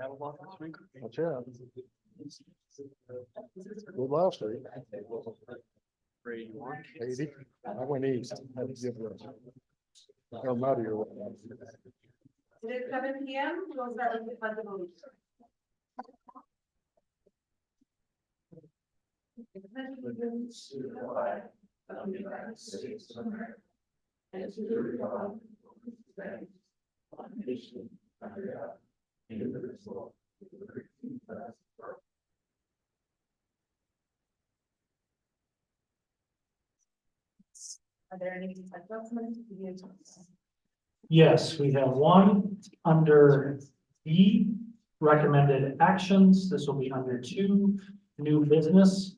Watch out. Good last week. 80. I went east. Had to give it. I'm out of here. It is 7 p.m. We'll start with the pledge of allegiance. Allegiance to the flag of the United States of America and to the republic for which it stands, one nation under God, indivisible, with liberty and justice for all. Are there any adjustments to the agenda? Yes, we have one under B, recommended actions. This will be under 2, new business.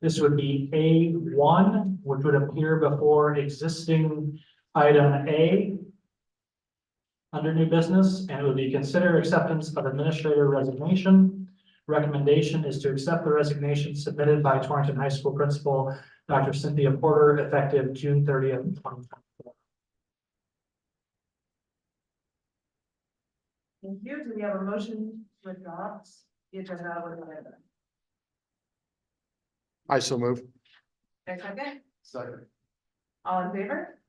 This would be A1, which would appear before existing item A under new business, and it would be consider acceptance of administrator resignation. Recommendation is to accept the resignation submitted by Torrington High School Principal Dr. Cynthia Porter, effective June 30th, 2024. Thank you. Do we have a motion to adopt the agenda with the amendment? I so move. Next second, Second. all in favor?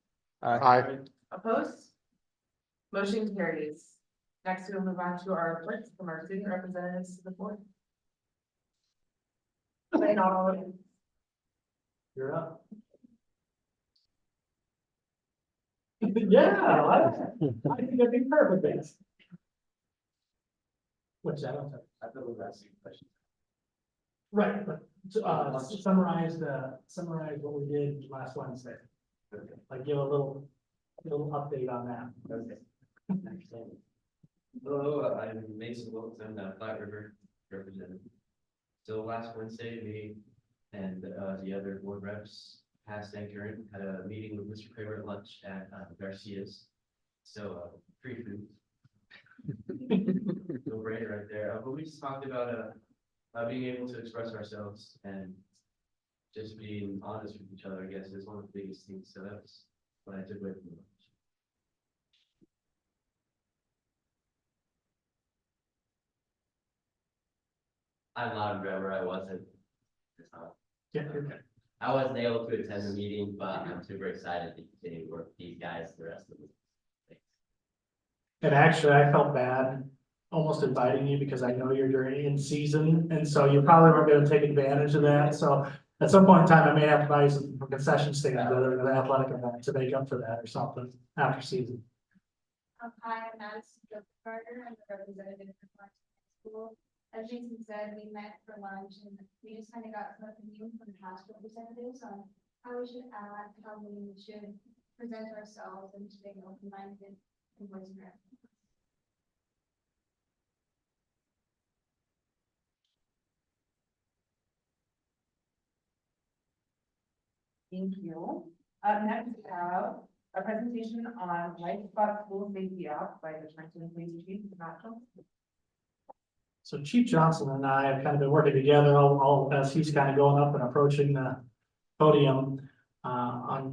Aye. Opposed? Motion carries. Next, we'll move on to our reports from our student representatives to the board. You're up. Yeah, I think that'd be perfect. What's that? I thought we were asking questions. Right, but summarize what we did last Wednesday. Like give a little update on that. Okay. Hello, I'm Mason Wilson, Flat River representative. So last Wednesday, me and the other board reps, past and current, had a meeting with Mr. Kramer at lunch at Garcia's. So free food. No brainer right there. But we just talked about being able to express ourselves and just being honest with each other, I guess, is one of the biggest things. So that's what I took away from lunch. I'm loud and proud where I wasn't. Yeah, okay. I wasn't able to attend the meeting, but I'm super excited to continue to work with these guys the rest of the week. And actually, I felt bad almost inviting you because I know you're during in season, and so you probably weren't going to take advantage of that. So at some point in time, I may have to buy you some concession stands at an athletic event to make up for that or something after season. Hi, I'm Madison Carter. I'm the representative for Clarkson High School. As Jason said, we met for lunch and we just kind of got some opinion from the past representatives on how we should act, how we should present ourselves, and to stay open-minded and voice our opinions. Thank you. Next, we have a presentation on Life Spot School Safety Act by the Torrington Police Chief, Matt Johnson. So Chief Johnson and I have kind of been working together all as he's kind of going up and approaching the podium.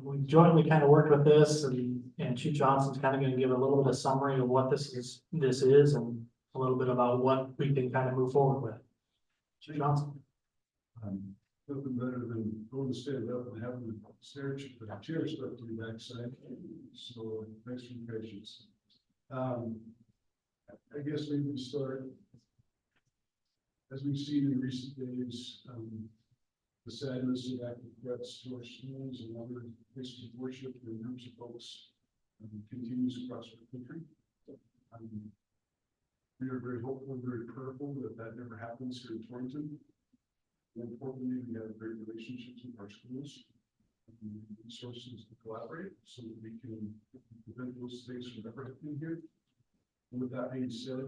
We jointly kind of worked with this, and Chief Johnson's kind of going to give a little bit of summary of what this is and a little bit about what we can kind of move forward with. Chief Johnson. Nothing better than going to stand up and having the chair stuck to your backside. So thanks for your patience. I guess we can start. As we've seen in recent days, the sadness of active threats to our schools and other places of worship and groups of folks continues across the country. We are very hopeful and very prayerful that that never happens here in Torrington. And importantly, we have great relationships with our schools and resources to collaborate so that we can prevent those things from ever happening here. And with that being said,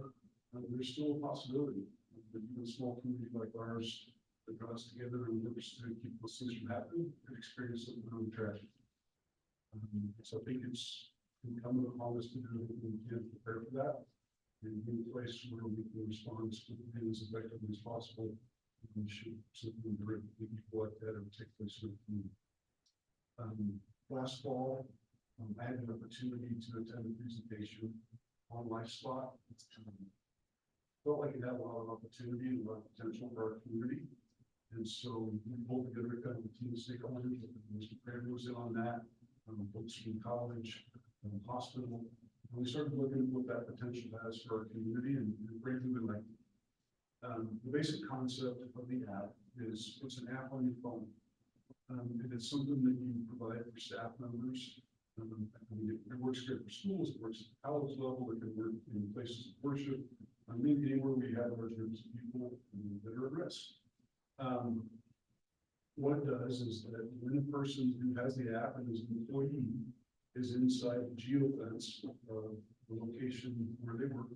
there's still a possibility that even a small community like ours that draws together and works to keep those things from happening could experience something really tragic. So I think it's incumbent upon us to do everything we can to prepare for that and be in a place where we can respond as quickly and as effectively as possible. We should simply direct people like that and take place in the community. Last fall, I had an opportunity to attend a presentation on LifeSpot. felt like it had a lot of opportunity and a lot of potential for our community. And so we pulled together kind of a team of stakeholders, Mr. Craig was in on that, folks from college, hospital. And we started looking at what that potential has for our community and frankly, we like the basic concept of the app is it's an app on your phone. And it's something that you provide for staff members. I mean, it works good for schools, it works at the college level, it can work in places of worship. I mean, anywhere we have large groups of people that are at risk. What it does is that when a person who has the app and is an employee is inside the geofence of the location where they work,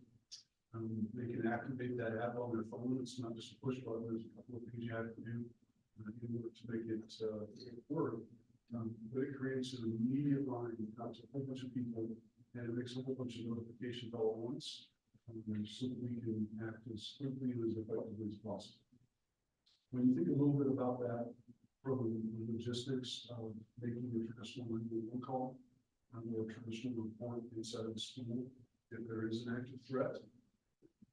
they can activate that app on their phone. It's not just a push button. There's a couple of things you have to do in order to make it work. But it creates an immediate line out to a whole bunch of people, and it makes a whole bunch of notifications all at once, so that we can act as quickly and as effectively as possible. When you think a little bit about that from the logistics of making a traditional 911 call, or a traditional report inside of the school, if there is an active threat,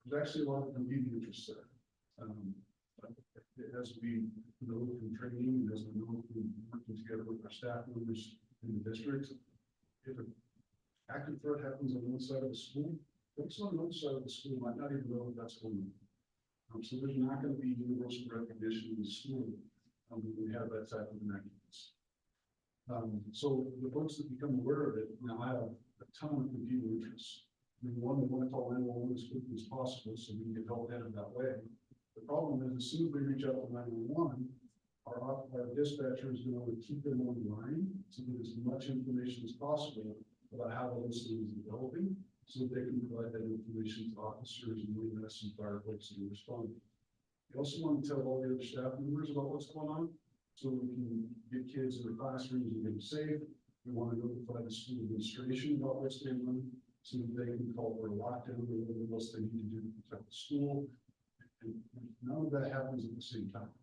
there's actually a lot of competing interests there. As we know from training, and as we know from working together with our staff members in the district, if an active threat happens on one side of the school, folks on the other side of the school might not even know that's going on. So there's not going to be universal recognition in the school when we have that type of an activity. So the folks that become aware of it now have a ton of competing interests. I mean, one, they want to call 911 as quickly as possible so we can get help in that way. The problem is, as soon as we reach out to 911, our dispatcher is going to keep them on the line to get as much information as possible about how the incident is developing, so that they can provide that information to officers and EMS and fire folks that are responding. We also want to tell all the other staff members about what's going on, so we can get kids in the classrooms and get them safe. We want to notify the school administration about what's going on, so that they can call for a lockdown or whatever else they need to do to protect the school. And none of that happens at the same time.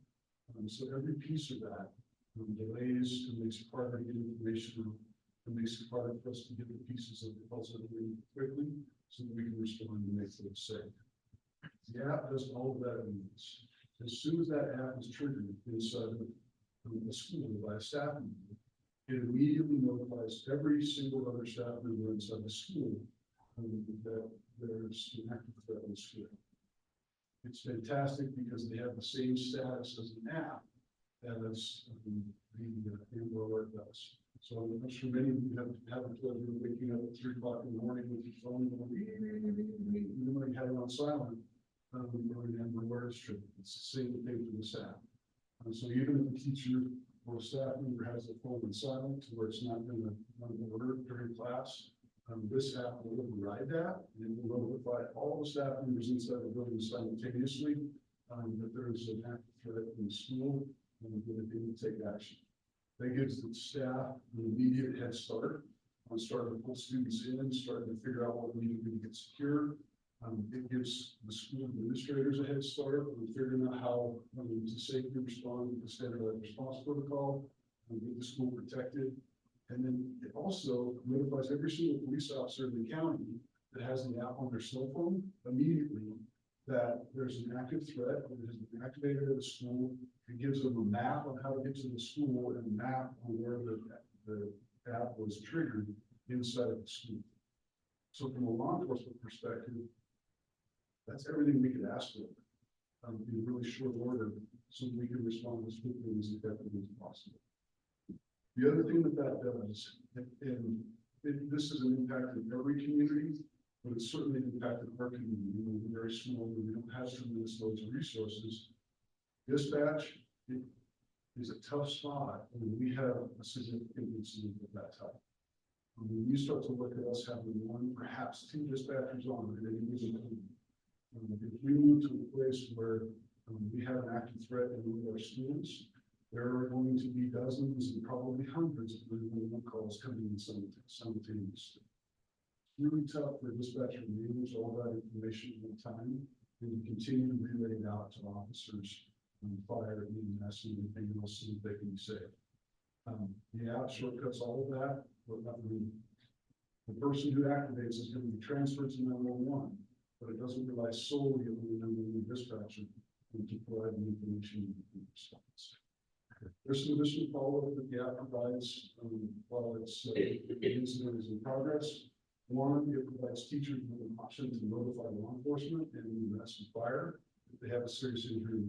So every piece of that delays and makes it harder to get information, and makes it harder for us to get the pieces of the puzzle quickly, so that we can respond and make things safe. The app does all of that at once. As soon as that app is triggered inside of the school by a staff member, it immediately notifies every single other staff member inside the school that there's an active threat in the school. It's fantastic because they have the same status as an app as the Amber Alert does. So I'm sure many of you have the pleasure of waking up at 3 o'clock in the morning with your phone going, you might have it on silent during Amber Alert trip. It's the same thing for this app. So even if a teacher or a staff member has the phone on silent to where it's not going to run an alert during class, this app will override that, and it will notify all the staff members inside the building simultaneously that there is an active threat in the school and that they need to take action. That gives the staff an immediate head start on starting to pull students in, starting to figure out what we need to do to get secure. It gives the school administrators a head start on figuring out how to safely respond with the standardized response protocol and get the school protected. And then it also notifies every single police officer in the county that has the app on their cell phone immediately that there's an active threat that has been activated at the school. It gives them a map on how to get to the school and a map on where the app was triggered inside of the school. So from a law enforcement perspective, that's everything we could ask for in really short order, so that we can respond as quickly and as effectively as possible. The other thing that does, and this is an impact in every community, but it's certainly an impact in our community. We're very small, we don't have tremendous loads of resources. Dispatch is a tough spot when we have a significant incident of that type. When you start to look at us having 1, perhaps 2 dispatchers on at any given time, if we move to a place where we have an active threat in one of our schools, there are going to be dozens and probably hundreds of 911 calls coming in simultaneously. It's really tough for a dispatcher to manage all that information at one time and to continue to relay it out to officers, fire, EMS, and anything else so that they can be safe. The app shortcuts all of that, but the person who activates is going to be transferred to 911. but it doesn't rely solely on the number of dispatcher to provide the information in response. There's some additional follow-up that the app provides while it's incident is in progress. One, it provides teachers with an option to notify law enforcement and EMS and fire if they have a serious injury.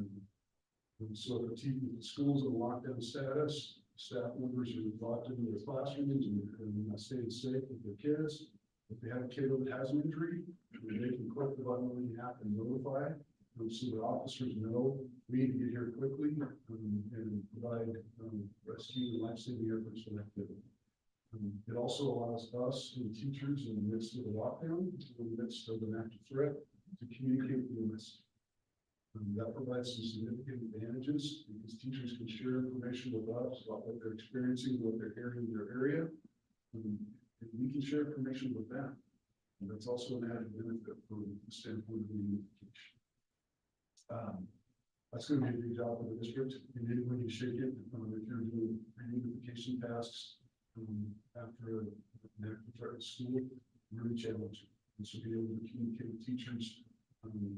So if the school's in lockdown status, staff members are locked into their classrooms and staying safe with their kids. If they have a kid that has an injury, they can click the button on the app and notify. So the officers know we need to get here quickly and provide rescue and life-saving efforts for that kid. It also allows us and teachers in the midst of the lockdown, in the midst of an active threat, to communicate with the message. That provides some significant advantages because teachers can share information with us about what they're experiencing, what they're hearing in their area, and we can share information with them. And that's also an added benefit from the standpoint of the unification. That's going to be a big job for the district. And then when you shake it, if you're doing unification tasks after an active threat at school, really challenging. And so being able to communicate with teachers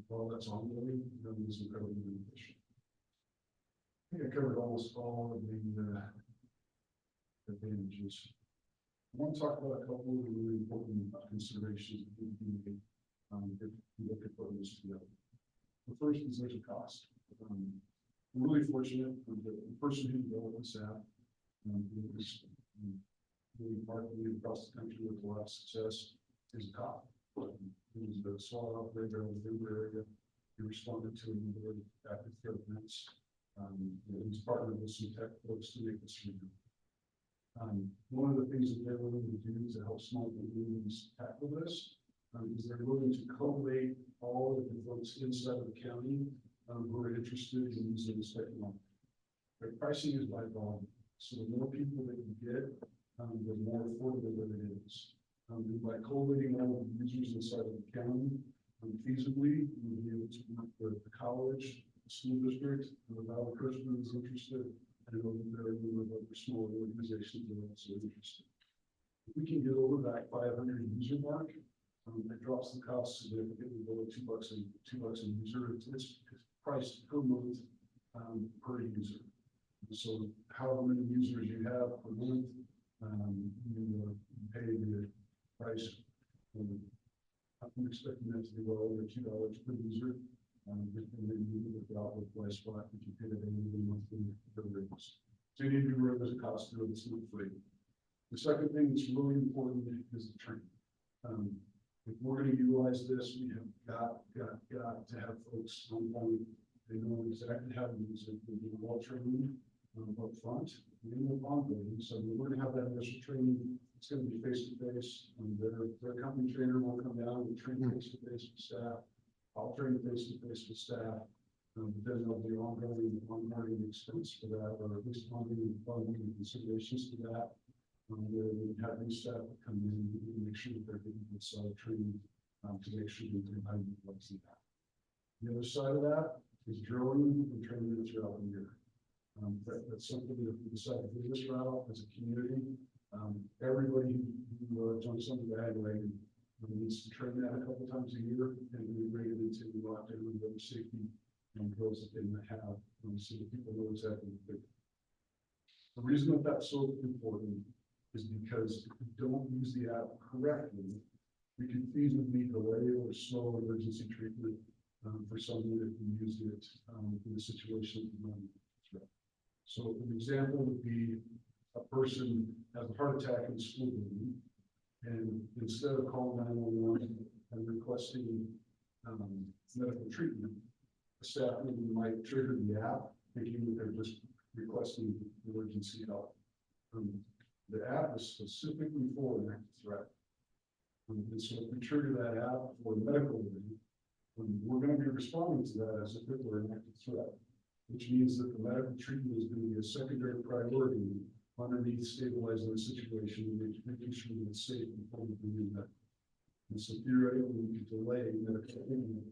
while that's ongoing, is incredibly beneficial. I think I covered almost all of the advantages. I want to talk about a couple of the really important considerations that we can make if we look at those together. The first is there's a cost. We're really fortunate for the person who developed this app is really markedly across the country with a lot of success is a cop. He was the SWAT operator in the Denver area. He responded to a number of active threat events. He's partnered with some tech folks to make this real. One of the things that they're willing to do to help small communities tackle this is they're willing to collate all of the folks inside of the county who are interested in using this technology. Their pricing is by volume, so the more people that you get, the more affordable that it is. By collating all of the users inside of the county, feasibly, we'll be able to work with the college, the school district, and the Valley Christian is interested, and there are a number of other small organizations that are also interested. If we can get over that 500 user mark, it drops the cost significantly below $2 a user. It's priced per month per user. So however many users you have per month, you pay the price. I'm expecting that to be well over $2 per user. And then you look at the outlet price spot if you pay it every monthly rates. So you need to be aware there's a cost to it. It's not free. The second thing that's really important is the training. If we're going to utilize this, we have got to have folks on point. They know exactly how to use it. We'll be well trained up front and ongoing. So we're going to have that initial training. It's going to be face to face. Their company trainer will come down and train face to face with staff. I'll train face to face with staff. But then there'll be ongoing expense for that, or at least ongoing considerations to that. We have new staff that come in and make sure that they're getting this training to make sure that they're not utilizing that. The other side of that is drilling and training throughout the year. That's something that we decided to do this route as a community. Everybody who jumps on the bandwagon needs to train that a couple times a year and integrate it into the lockdown and other safety drills that they might have so that people know exactly what they're doing. The reason that that's so important is because if we don't use the app correctly, we can feasibly delay or slow emergency treatment for someone that can use it in a situation. So an example would be a person has a heart attack in the school building, and instead of calling 911 and requesting medical treatment, the staff member might trigger the app thinking that they're just requesting emergency help. The app is specifically for an active threat. And so if we trigger that app for a medical event, we're going to be responding to that as if it were an active threat, which means that the medical treatment is going to be a secondary priority underneath stabilizing the situation and making sure that it's safe before we can do that. And so theoretically, we could delay medical treatment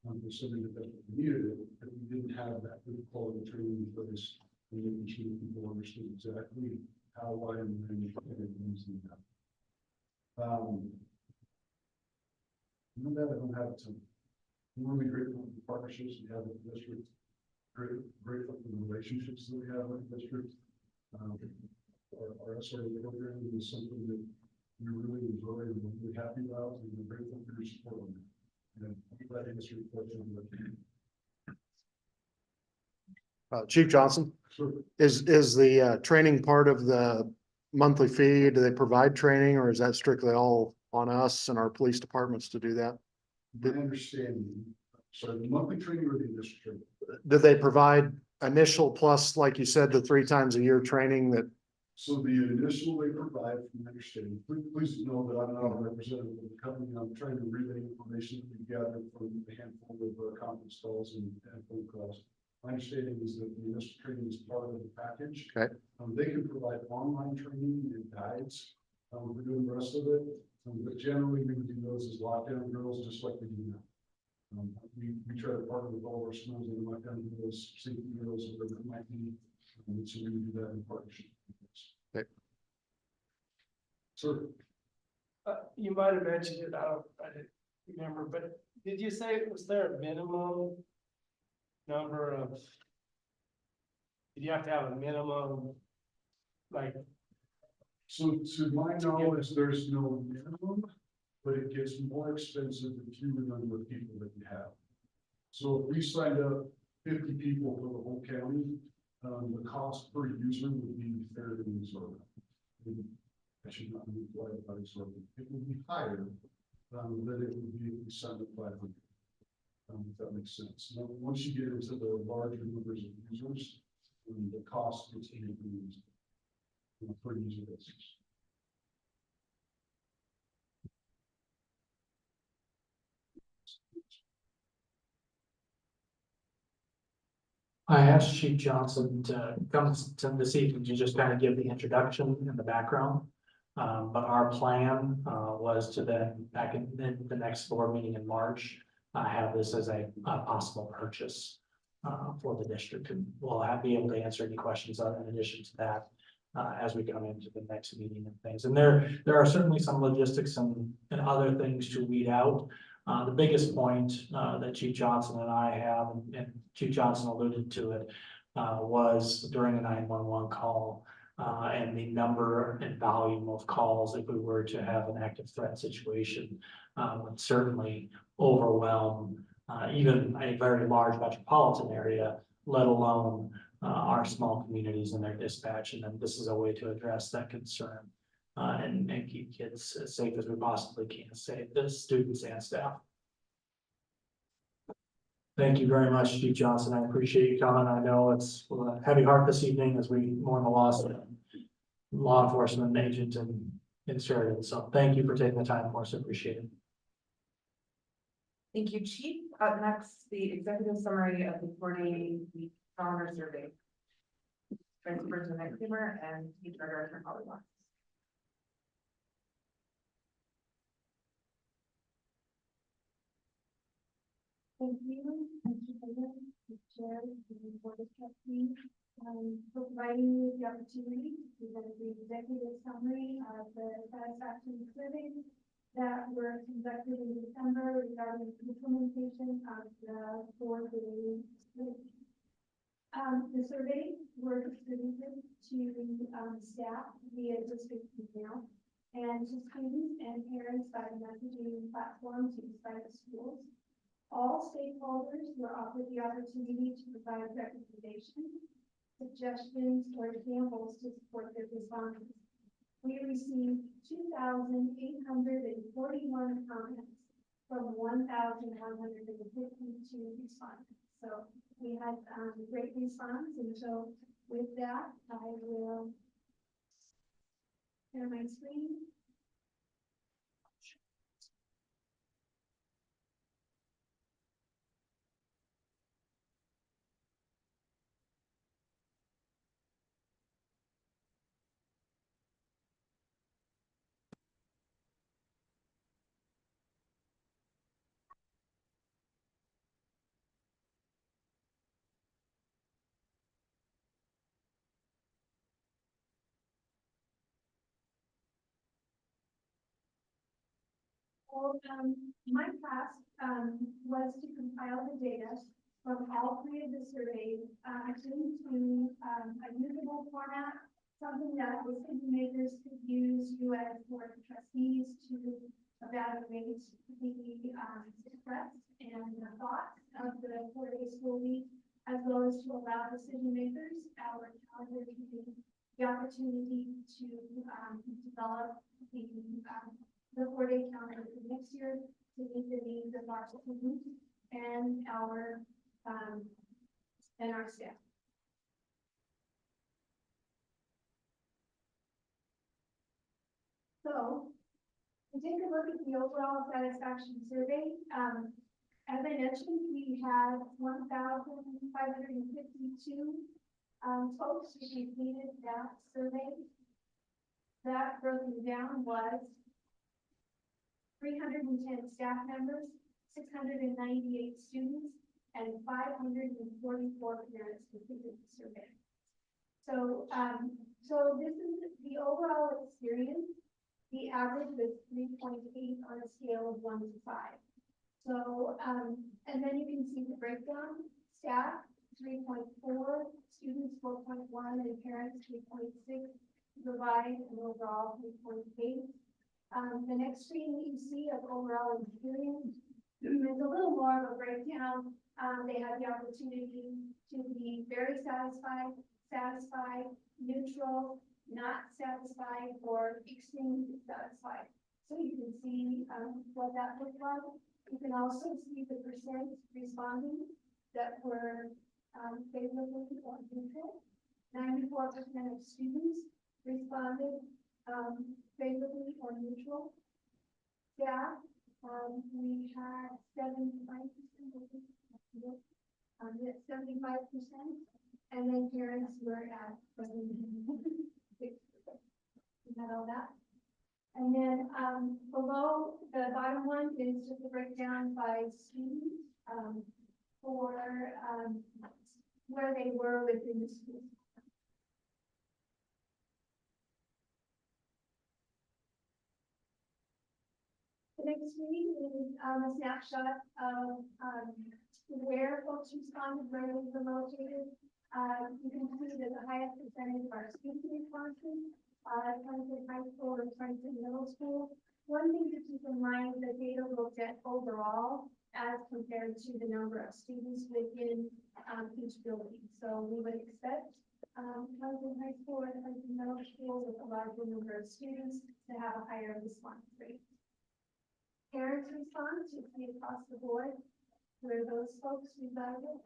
for somebody that needed it, but we didn't have that good quality training in place and making sure that people understood exactly how, why, and when you're using that. And that I don't have it to. I'm really grateful for the partnerships we have with the district. Grateful for the relationships that we have with the district. Our SRO program is something that we really enjoy and we're really happy about, and we're grateful for your support on that. And I'm glad to answer your question. Chief Johnson, Sure. is the training part of the monthly fee? Do they provide training, or is that strictly all on us and our police departments to do that? My understanding, so the monthly training or the district training? Do they provide initial plus, like you said, the 3 times a year training that? So the initial they provide, from my understanding, please know that I'm not a representative of the company. I'm trying to relay information that we gathered from a handful of conference calls and phone calls. My understanding is that the initial training is part of the package. Okay. They can provide online training and guides. We're doing the rest of it, but generally we would do those as lockdown drills, just like we do now. We try to partner with all our schools and lockdown drills, safety drills, whatever it might be. So we would do that in partnership. Okay. Sir. You might have mentioned it, I didn't remember, but did you say, was there a minimum number of? Did you have to have a minimum, like? So to my knowledge, there's no minimum, but it gets more expensive the fewer number of people that you have. So if we signed up 50 people for the whole county, the cost per user would be fairly sort of. I should not be applied by sort of. It would be higher than it would be if we signed up 500. If that makes sense. Now, once you get into the larger numbers of users, the cost gets increased on a per user basis. I asked Chief Johnson to come to this evening to just kind of give the introduction and the background. But our plan was to then, back in the next board meeting in March, have this as a possible purchase for the district. And we'll be able to answer any questions in addition to that as we come into the next meeting and things. And there are certainly some logistics and other things to weed out. The biggest point that Chief Johnson and I have, and Chief Johnson alluded to it, was during a 911 call and the number and volume of calls if we were to have an active threat situation would certainly overwhelm even a very large metropolitan area, let alone our small communities and their dispatch. And then this is a way to address that concern. And keep kids as safe as we possibly can, save the students and staff. Thank you very much, Chief Johnson. I appreciate you coming. I know it's a heavy heart this evening as we mourn the loss of a law enforcement agent in Sheridan. So thank you for taking the time for us. Appreciate it. Thank you, Chief. Up next, the executive summary of the 4-day-week calendar survey. Vice President Kimmer and HR Director Holly Watts. Thank you, Mr. President, Mr. Chair, the Board of Trustees, for providing me with the opportunity to present the executive summary of the satisfaction survey that were conducted in December regarding implementation of the 4-day survey. The survey were distributed to staff via district email and to students and parents by the messaging platforms used by the schools. All stakeholders were offered the opportunity to provide recommendations, suggestions, or examples to support their responses. We received 2,841 comments from 1,152 respondents. So we had great response, and so with that, I will share my screen. my task, was to compile the data from all three of the surveys, into, a usable format, something that the decision makers could use, you as board of trustees to evaluate the, stress and the thoughts of the 4-day school week, as well as to allow decision makers, our calendar committee, the opportunity to, develop the 4-day calendar for next year to meet the needs of our students and our staff. So, to take a look at the overall satisfaction survey, as I mentioned, we had 1,552 folks who completed that survey. That broken down was 310 staff members, 698 students, and 544 parents completed the survey. So, so this is the overall experience. The average was 3.8 on a scale of 1 to 5. So, and then you can see the breakdown. Staff 3.4, students 4.1, and parents 3.6. Provide an overall 3.8. The next screen that you see of overall experience is a little more of a breakdown. They had the opportunity to be very satisfied, neutral, not satisfied, or extremely dissatisfied. So you can see what that looked like. You can also see the percent responding that were favorably or neutral. 94% of students responded favorably or neutral. Staff, we had 75%, 75%, and then parents were at 6%. You had all that. And then below the bottom one is just a breakdown by students for where they were within the school. The next screen is a snapshot of where folks responded, where they were located. You can see that the highest percentage of our student responses, Trenton High School and Trenton Middle School. One thing to keep in mind, the data looked at overall as compared to the number of students within each building. So we would expect Trenton High School and Trenton Middle School with a larger number of students to have a higher response rate. Parents' response, you see across the board where those folks resided.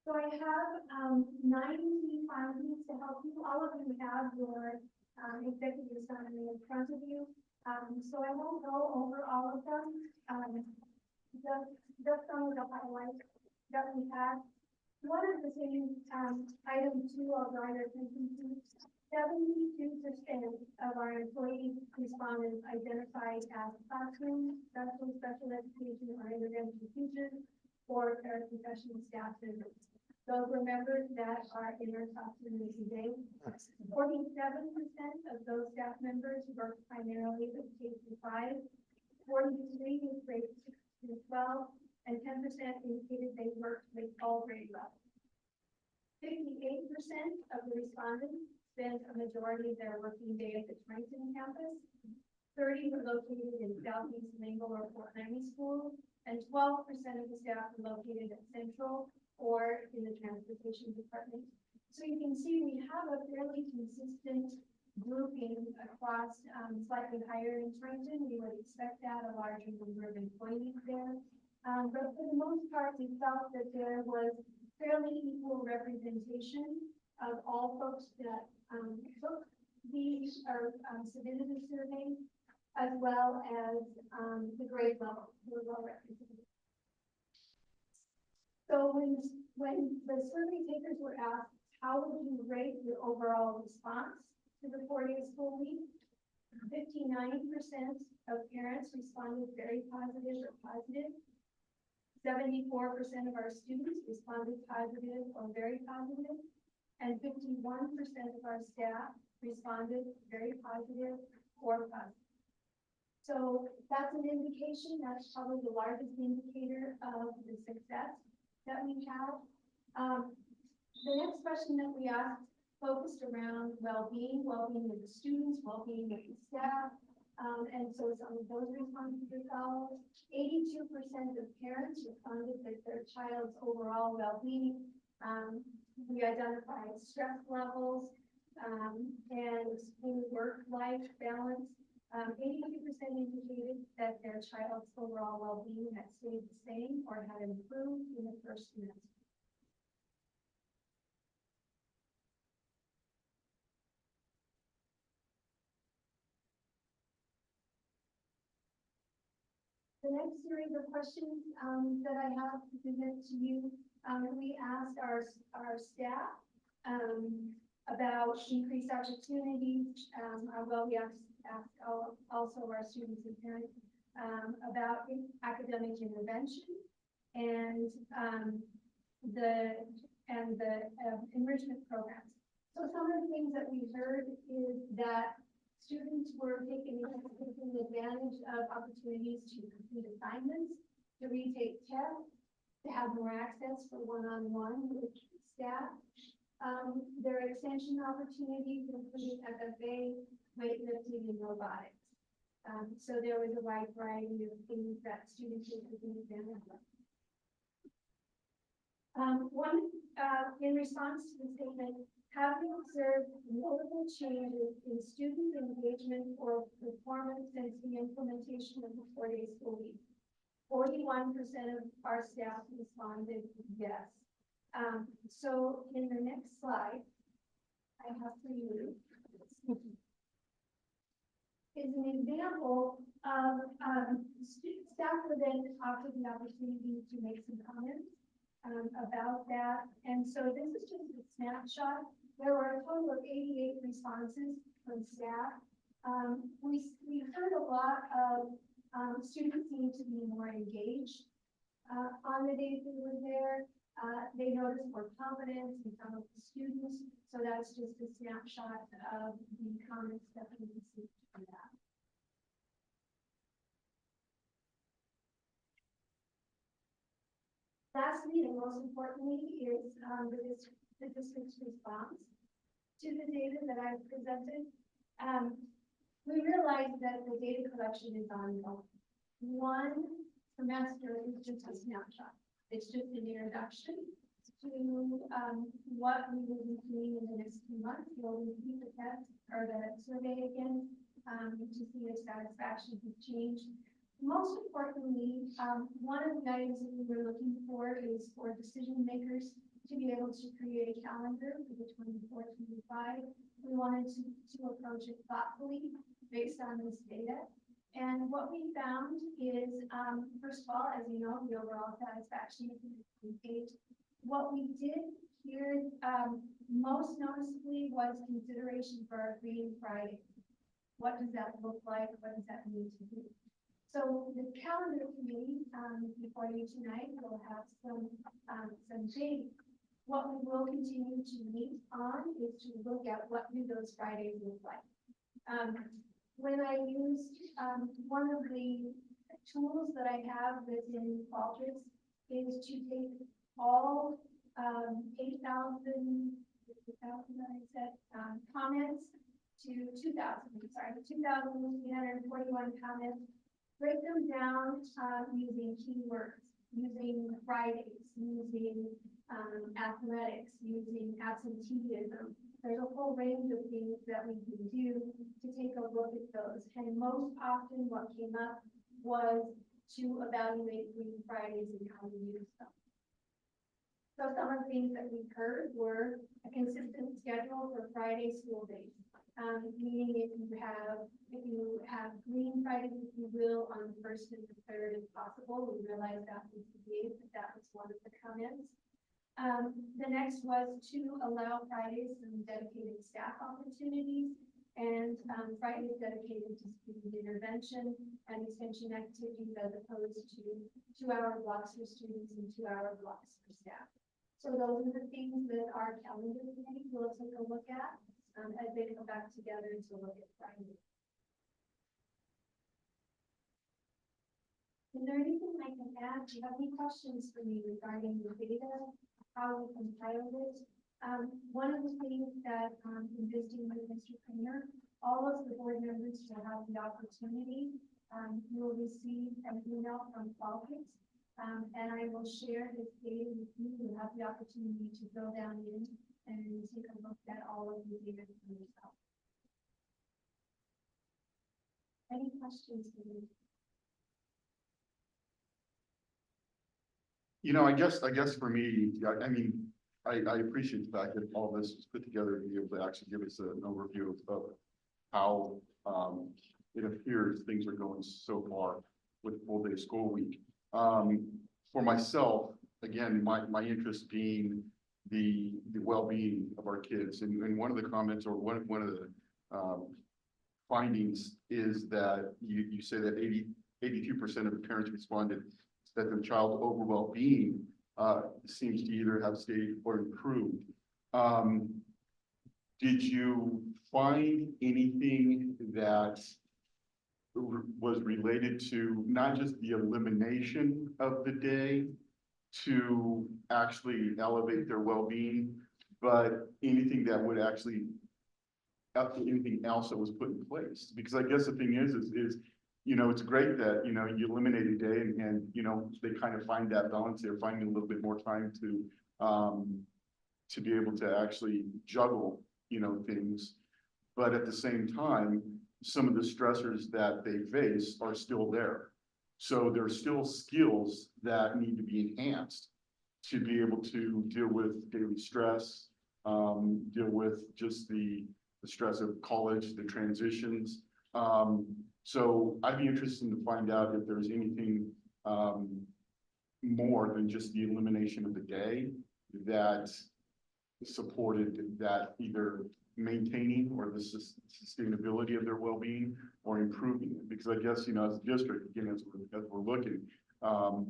So I have 9 key findings to help you. All of you have your executive summary in front of you. So I won't go over all of them. Just some of the highlights that we had. One of the things, item 2, I'll draw your attention to. 72% of our employees respondents identified as classroom, special education, or intervention teachers, or paraprofessional staff members. Those were members that are in our classroom every day. 47% of those staff members work primarily with K-5, 43 with grade 6 to 12, and 10% indicated they worked with all grade levels. 58% of the respondents spent a majority of their working day at the Trenton campus. 30 were located in Southeast Lingle or Fort Miami School, and 12% of the staff were located at Central or in the transportation department. So you can see we have a fairly consistent grouping across, slightly higher in Trenton. We would expect that, a larger number of employees there. But for the most part, we felt that there was fairly equal representation of all folks that took these or submitted the survey, as well as the grade level were well represented. So when the survey takers were asked, how would you rate your overall response to the 4-day school week? 59% of parents responded very positive or positive. 74% of our students responded positive or very positive. and 51% of our staff responded very positive or positive. So that's an indication, that's probably the largest indicator of the success that we have. The next question that we asked focused around well-being of the students, well-being of the staff. And so some of those responses are followed. 82% of parents responded that their child's overall well-being. We identified stress levels and work-life balance. 82% indicated that their child's overall well-being had stayed the same or had improved in the first semester. The next series of questions that I have to present to you, we asked our staff about increased opportunities. We asked also our students and parents about academic intervention and the enrichment programs. So some of the things that we heard is that students were taking advantage of opportunities to complete assignments, to retake tests, to have more access for one-on-one with staff. There are extension opportunities, including FFA, weightlifting, and robotics. So there was a wide variety of things that students were taking advantage of. In response to the statement, have you observed notable changes in student engagement or performance since the implementation of the 4-day school week? 41% of our staff responded yes. So in the next slide, I have for you is an example of staff were then offered the opportunity to make some comments about that. And so this is just a snapshot. There were a total of 88 responses from staff. We heard a lot of students need to be more engaged on the days they were there. They noticed more confidence in some of the students. So that's just a snapshot of the comments that we received from that. Lastly, and most importantly, is the district's response to the data that I've presented. We realize that the data collection is ongoing. One semester is just a snapshot. It's just an introduction to what we will be doing in the next few months. We'll repeat the test or the survey again to see if satisfaction has changed. Most importantly, one of the items that we were looking for is for decision makers to be able to create a calendar for the 24-25. We wanted to approach it thoughtfully based on this data. And what we found is, first of all, as you know, the overall satisfaction page. What we did here most noticeably was consideration for our Green Friday. What does that look like? What does that mean to do? So the calendar committee before you tonight will have some dates. What we will continue to meet on is to look at what do those Fridays look like. When I used one of the tools that I have within Qualtrics is to take all 8,000 comments to 2,341 comments, break them down using keywords, using Fridays, using athletics, using absenteeism. There's a whole range of things that we can do to take a look at those. And most often what came up was to evaluate Green Fridays and how to use them. So some of the things that we heard were a consistent schedule for Friday school days. Meaning if you have Green Fridays, if you will, on the 1st and the 3rd if possible. We realized that was the case, but that was one of the comments. The next was to allow Fridays some dedicated staff opportunities and Fridays dedicated to student intervention and extension activities as opposed to 2-hour blocks for students and 2-hour blocks for staff. So those are the things that our calendar committee will take a look at, as they come back together to look at Friday. Is there anything I can add? Do you have any questions for me regarding the data, how we compile this? One of the things that, in visiting with Mr. Kramer, all of the board members will have the opportunity, you will receive an email from Falcons, and I will share this data with you. You'll have the opportunity to go down in and take a look at all of the data for yourself. Any questions for me? You know, I guess for me, I mean, I appreciate the fact that all this is put together to be able to actually give us an overview of how, it appears things are going so far with full day school week. For myself, again, my interest being the well-being of our kids, and one of the comments or one of the, findings is that you say that 82% of the parents responded that their child's overall well-being seems to either have stayed or improved. Did you find anything that was related to not just the elimination of the day to actually elevate their well-being, but anything that would actually anything else that was put in place? Because I guess the thing is you know, it's great that, you know, you eliminate a day and, you know, they kind of find that balance. They're finding a little bit more time to be able to actually juggle, you know, things. But at the same time, some of the stressors that they face are still there. So there's still skills that need to be enhanced to be able to deal with daily stress, deal with just the stress of college, the transitions. So I'd be interested to find out if there's anything more than just the elimination of the day that supported that either maintaining or the sustainability of their well-being or improving it. Because I guess, you know, as a district, again, as we're looking,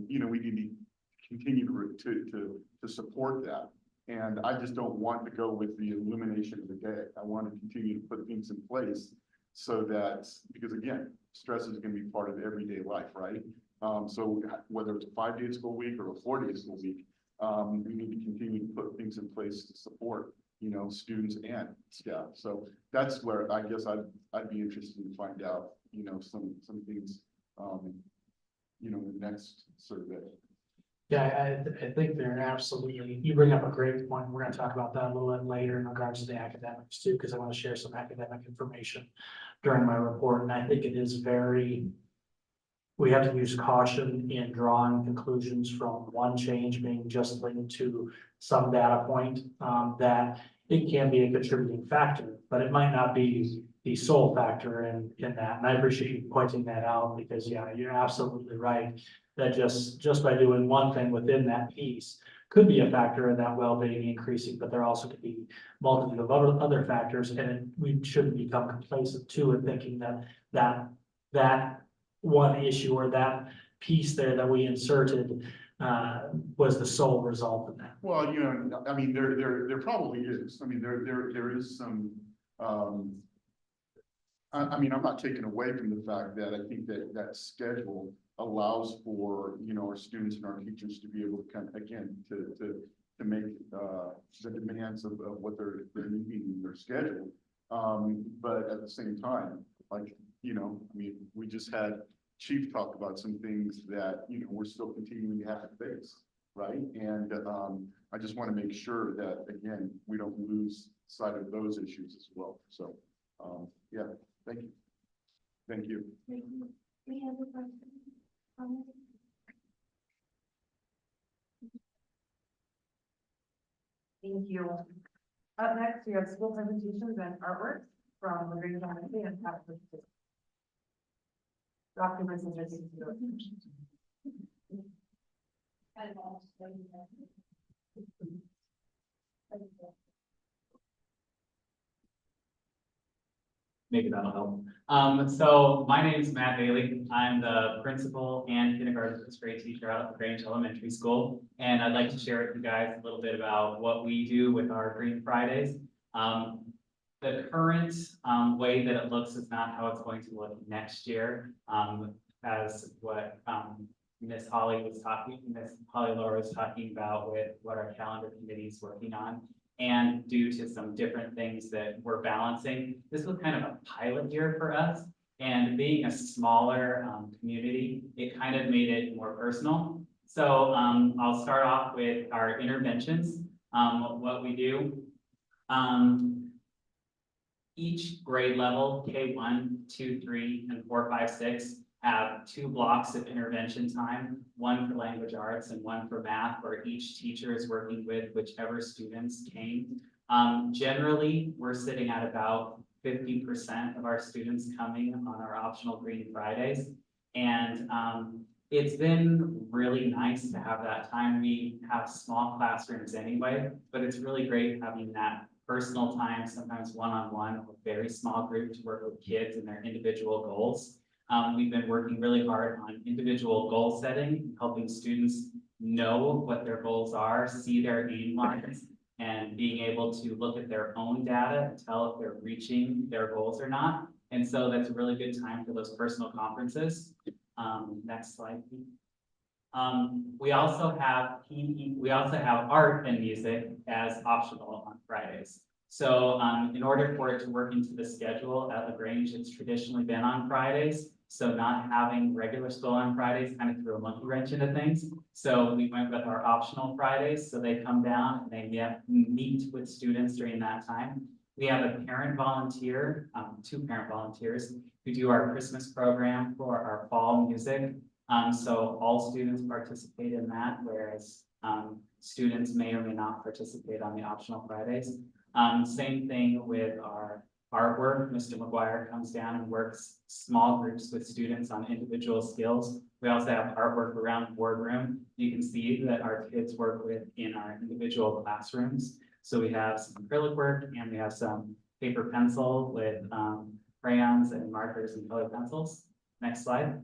you know, we need to continue to support that. And I just don't want to go with the elimination of the day. I want to continue to put things in place so that, because again, stress is going to be part of everyday life, right? So whether it's a 5-day school week or a 4-day school week, we need to continue to put things in place to support, you know, students and staff. So that's where I guess I'd be interested to find out, you know, some things, you know, in the next survey. Yeah, I think they're absolutely, you bring up a great point. We're gonna talk about that a little bit later in regards to the academics too, because I want to share some academic information during my report. And I think it is we have to use caution in drawing conclusions from one change being just linked to some data point, that it can be a contributing factor, but it might not be the sole factor in that. And I appreciate you pointing that out because, yeah, you're absolutely right. That just by doing one thing within that piece could be a factor in that well-being increasing, but there also could be multitude of other factors, and we shouldn't become complacent too in thinking that one issue or that piece there that we inserted was the sole result of that. Well, you know, I mean, there probably is. I mean, there is some. I mean, I'm not taking away from the fact that I think that schedule allows for, you know, our students and our teachers to be able to kind of, again, to make the demands of what they're needing in their schedule. But at the same time, like, you know, I mean, we just had Chief talk about some things that, you know, we're still continuing to have to face, right? And I just want to make sure that, again, we don't lose sight of those issues as well. So, yeah, thank you. Thank you. Thank you. Any other questions? Comments? Thank you. Up next, we have school presentations and artwork from the Green County and Catholic. Documents and maybe that'll help. So my name is Matt Bailey. I'm the principal and kindergarten first grade teacher out at LaGrange Elementary School. And I'd like to share with you guys a little bit about what we do with our Green Fridays. The current way that it looks is not how it's going to look next year. As what Miss Holly Laura was talking about with what our calendar committee is working on. And due to some different things that we're balancing, this was kind of a pilot year for us. And being a smaller community, it kind of made it more personal. So I'll start off with our interventions, what we do. Each grade level, K1, 2, 3, and 4, 5, 6, have 2 blocks of intervention time, one for language arts and one for math, where each teacher is working with whichever students came. Generally, we're sitting at about 50% of our students coming on our optional Green Fridays. And it's been really nice to have that time. We have small classrooms anyway, but it's really great having that personal time, sometimes one-on-one, with a very small group to work with kids and their individual goals. We've been working really hard on individual goal setting, helping students know what their goals are, see their aim lines, and being able to look at their own data and tell if they're reaching their goals or not. And so that's a really good time for those personal conferences. Next slide, please. We also have art and music as optional on Fridays. So in order for it to work into the schedule at LaGrange, it's traditionally been on Fridays. So not having regular school on Fridays kind of threw a monkey wrench into things. So we went with our optional Fridays. So they come down and they meet with students during that time. We have a parent volunteer, 2 parent volunteers who do our Christmas program for our fall music. So all students participate in that, whereas students may or may not participate on the optional Fridays. Same thing with our artwork. Mr. McGuire comes down and works small groups with students on individual skills. We also have artwork around the boardroom. You can see that our kids work with in our individual classrooms. So we have some acrylic work and we have some paper pencil with crayons and markers and colored pencils. Next slide.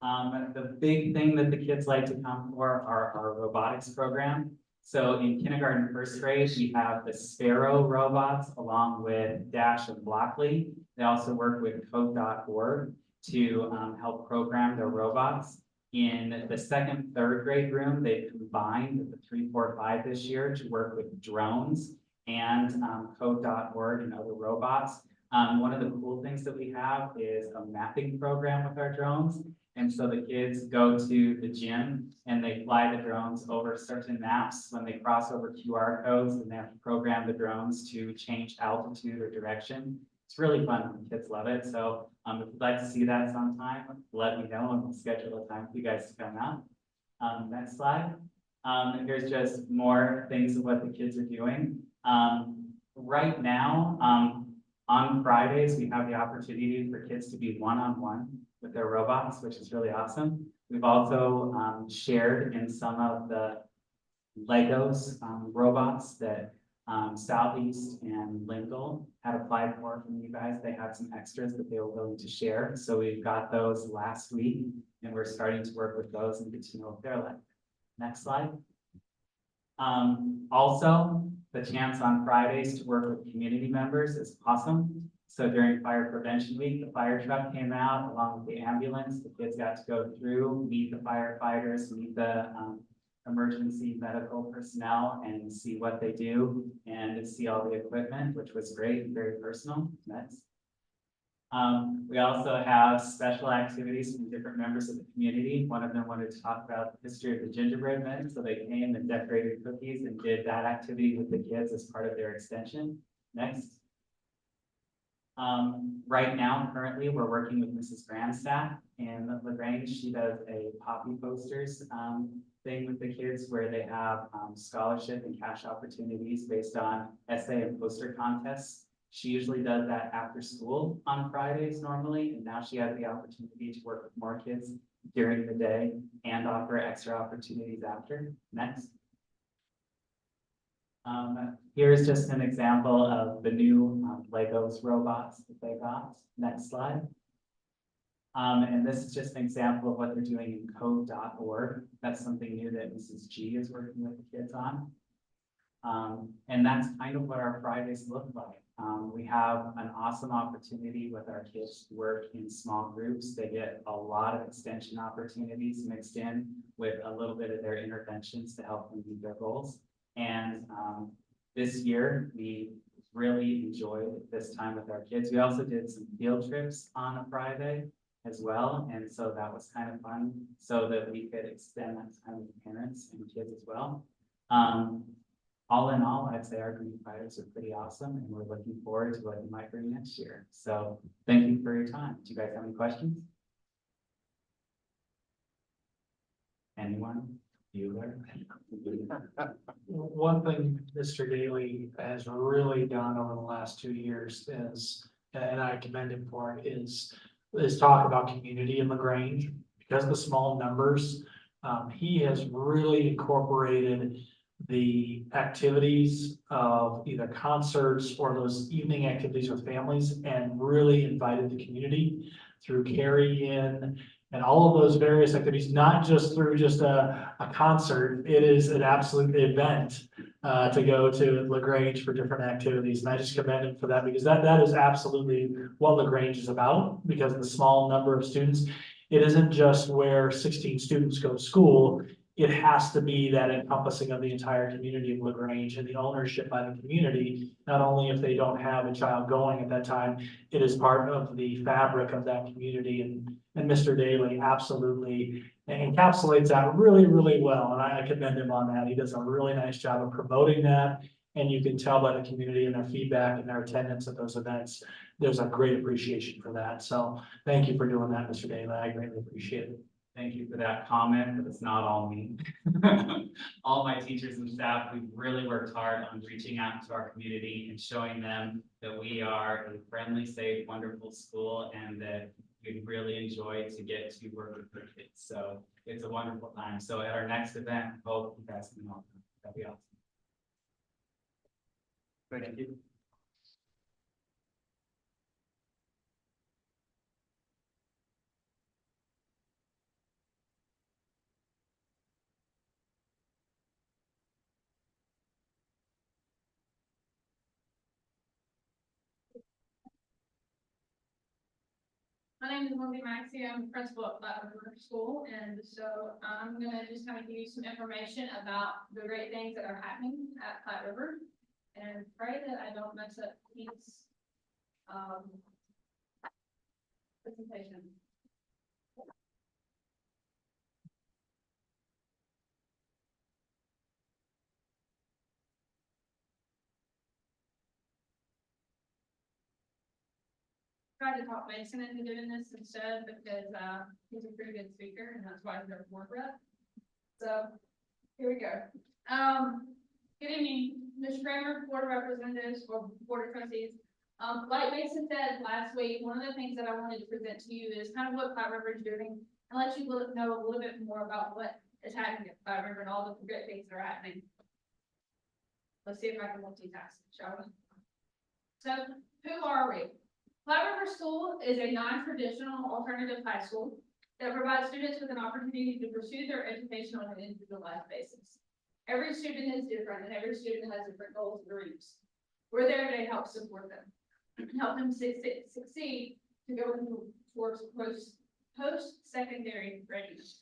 The big thing that the kids like to come for are our robotics program. So in kindergarten, first grade, we have the Sparrow robots along with Dash and Blockley. They also work with code.org to help program their robots. In the 2nd, 3rd grade room, they combined with the 3, 4, 5 this year to work with drones and code.org and other robots. One of the cool things that we have is a mapping program with our drones. And so the kids go to the gym and they fly the drones over certain maps. When they cross over QR codes, and they have to program the drones to change altitude or direction. It's really fun. Kids love it. So if you'd like to see that sometime, let me know and we'll schedule a time for you guys to come out. Next slide. Here's just more things of what the kids are doing. Right now, on Fridays, we have the opportunity for kids to be one-on-one with their robots, which is really awesome. We've also shared in some of the Legos robots that Southeast and Lingle had applied for from you guys. They had some extras that they were willing to share. So we got those last week and we're starting to work with those and get to know what they're like. Next slide. Also, the chance on Fridays to work with community members is awesome. So during Fire Prevention Week, the fire truck came out along with the ambulance. The kids got to go through, meet the firefighters, meet the emergency medical personnel and see what they do and see all the equipment, which was great, very personal. Next. We also have special activities from different members of the community. One of them wanted to talk about the history of the gingerbread men. So they came and decorated cookies and did that activity with the kids as part of their extension. Next. Right now, currently, we're working with Mrs. Grandstaff in LaGrange. She does a poppy posters thing with the kids where they have scholarship and cash opportunities based on essay and poster contests. She usually does that after school on Fridays normally, and now she has the opportunity to work with more kids during the day and offer extra opportunities after. Next. Here's just an example of the new Legos robots that they got. Next slide. And this is just an example of what they're doing in code.org. That's something new that Mrs. G is working with the kids on. And that's kind of what our Fridays look like. We have an awesome opportunity with our kids to work in small groups. They get a lot of extension opportunities mixed in with a little bit of their interventions to help them meet their goals. And this year, we really enjoyed this time with our kids. We also did some field trips on a Friday as well. And so that was kind of fun so that we could extend that time with parents and kids as well. All in all, I'd say our Green Fridays are pretty awesome and we're looking forward to what you might bring next year. So thank you for your time. Do you guys have any questions? Anyone? Bueller? One thing Mr. Daly has really done over the last 2 years is, and I commend him for it, is talk about community in LaGrange. Because of the small numbers, he has really incorporated the activities of either concerts or those evening activities with families and really invited the community through carry-in and all of those various activities, not just through just a concert. It is an absolute event to go to LaGrange for different activities. And I just commend him for that because that is absolutely what LaGrange is about, because of the small number of students. It isn't just where 16 students go to school. It has to be that encompassing of the entire community of LaGrange and the ownership by the community. Not only if they don't have a child going at that time, it is part of the fabric of that community. And Mr. Daly absolutely encapsulates that really, really well. And I commend him on that. He does a really nice job of promoting that. And you can tell by the community and their feedback and their attendance at those events, there's a great appreciation for that. So thank you for doing that, Mr. Daly. I greatly appreciate it. Thank you for that comment, but it's not all me. All my teachers and staff, we've really worked hard on reaching out to our community and showing them that we are a friendly, safe, wonderful school and that we'd really enjoy to get to work with the kids. So it's a wonderful time. So at our next event, hope you guys can all come. That'd be awesome. Thank you. My name is Wendy Maxey. I'm the principal at Flat River School, and so I'm gonna just kind of give you some information about the great things that are happening at Flat River, and pray that I don't mess up Pete's presentation. Tried to talk Mason into doing this instead because he's a pretty good speaker and that's why he's our board rep. So here we go. Good evening, Mr. Kramer, Board of Representatives, or Board of Trustees. Like Mason said last week, one of the things that I wanted to present to you is kind of what Flat River is doing and let you know a little bit more about what is happening at Flat River and all the great things that are happening. Let's see if I can multitask, shall we? So who are we? Flat River School is a non-traditional alternative high school that provides students with an opportunity to pursue their education on an individualized basis. Every student is different and every student has different goals and dreams. We're there to help support them, help them succeed to go towards post-secondary readiness.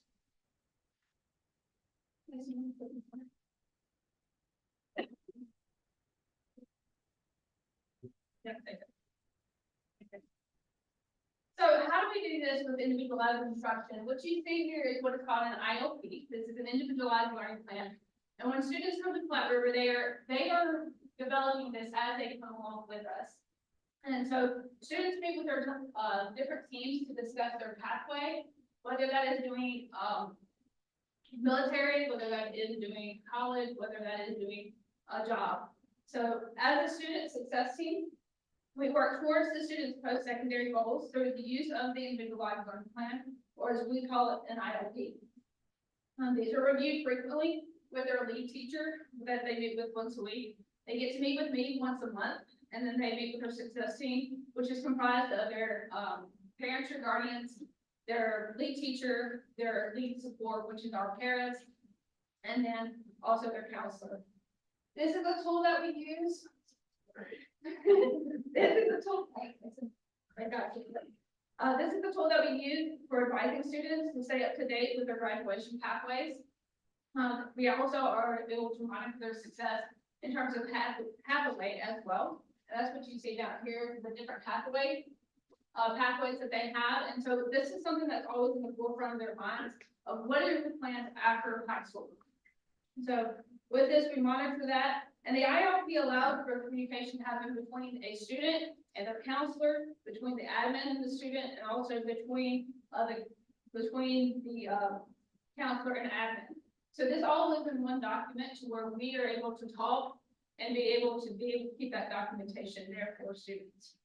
So how do we do this with individualized instruction? What you see here is what is called an IOP. This is an individualized learning plan. And when students come to Flat River, they are developing this as they come along with us. And so students meet with their different teams to discuss their pathway, whether that is doing military, whether that is doing college, whether that is doing a job. So as a student success team, we work towards the students' post-secondary goals through the use of the individualized learning plan, or as we call it, an IOP. These are reviewed frequently with their lead teacher that they meet with once a week. They get to meet with me once a month, and then they meet with their success team, which is comprised of their, parents or guardians, their lead teacher, their lead support, which is our parents, and then also their counselor. This is a tool that we use. This is a tool. I got you. This is the tool that we use for advising students to stay up to date with their graduation pathways. We also are able to monitor their success in terms of pathway as well. And that's what you see down here, the different pathways that they have. And so this is something that's always in the forefront of their minds of what are the plans after high school. So with this, we monitor that, and the IOP allows for communication to happen between a student and their counselor, between the admin and the student, and also between the counselor and admin. So this all lives in one document to where we are able to talk and be able to keep that documentation there for students.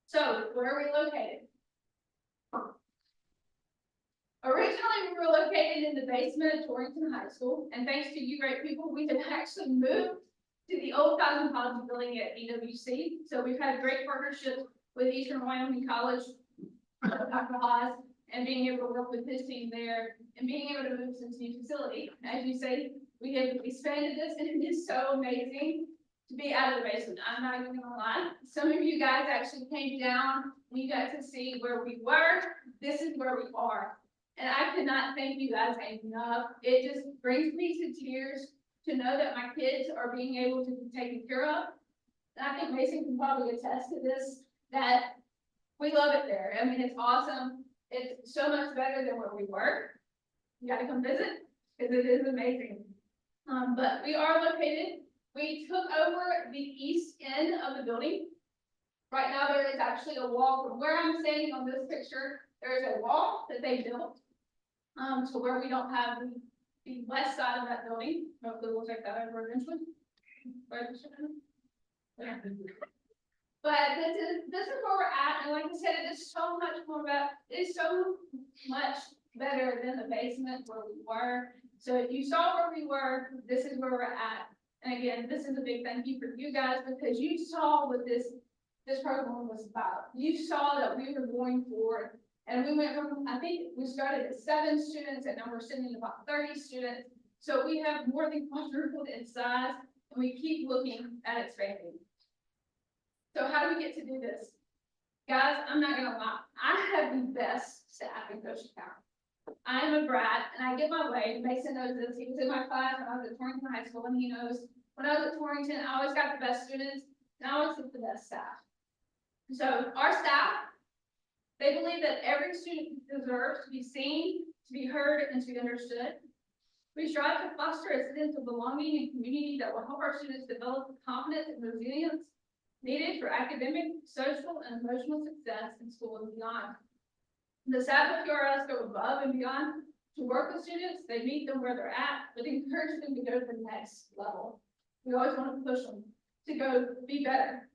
So where are we located? Originally, we were located in the basement of Torrington High School, and thanks to you great people, we have actually moved to the old cosmetology building at EWC. So we've had great partnerships with Eastern Wyoming College, Dr. Haas, and being able to work with his team there, and being able to move to this new facility. As you say, we have expanded this, and it is so amazing to be out of the basement. I'm not even gonna lie. Some of you guys actually came down, and you got to see where we were. This is where we are. And I cannot thank you guys enough. It just brings me to tears to know that my kids are being able to be taken care of. And I think Mason can probably attest to this, that we love it there. I mean, it's awesome. It's so much better than where we were. You gotta come visit, because it is amazing. But we are located, we took over the east end of the building. Right now, there is actually a wall from where I'm standing on this picture. There is a wall that they built to where we don't have the west side of that building. Hopefully we'll take that over eventually. Right, yeah. But this is where we're at, and like I said, it is so much more it is so much better than the basement where we were. So if you saw where we were, this is where we're at. And again, this is a big thank you for you guys, because you saw what this program was about. You saw that we were going forward. And we went from, I think we started at 7 students, and now we're sitting at about 30 students. So we have more than quadrupled in size, and we keep looking at expanding. So how do we get to do this? Guys, I'm not gonna lie, I have the best staff in Goshen County. I'm a brat, and I get my way. Mason knows this. He was in my class when I was at Torrington High School, and he knows when I was at Torrington, I always got the best students, and I always get the best staff. So our staff, they believe that every student deserves to be seen, to be heard, and to be understood. We strive to foster a sense of belonging and community that will help our students develop the confidence and resilience needed for academic, social, and emotional success in school and beyond. The staff of QRS go above and beyond to work with students. They meet them where they're at, but encourage them to go to the next level. We always want to push them to go be better.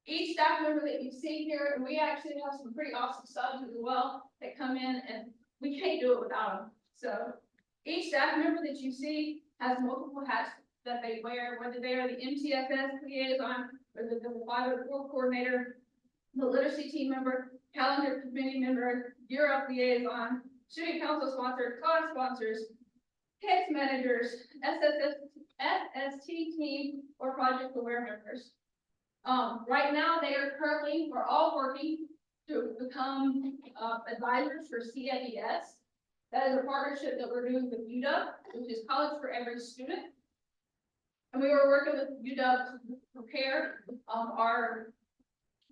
Each staff member that you see here, and we actually have some pretty awesome subs as well that come in, and we can't do it without them. So each staff member that you see has multiple hats that they wear, whether they are the MTSS liaison, or the 504 coordinator, the literacy team member, calendar committee member, Gear Up liaison, student council sponsor, class sponsors, kids managers, SST team, or project aware members. Right now, we're all working to become advisors for CFES. That is a partnership that we're doing with UW, which is College for Every Student. And we were working with UW to prepare our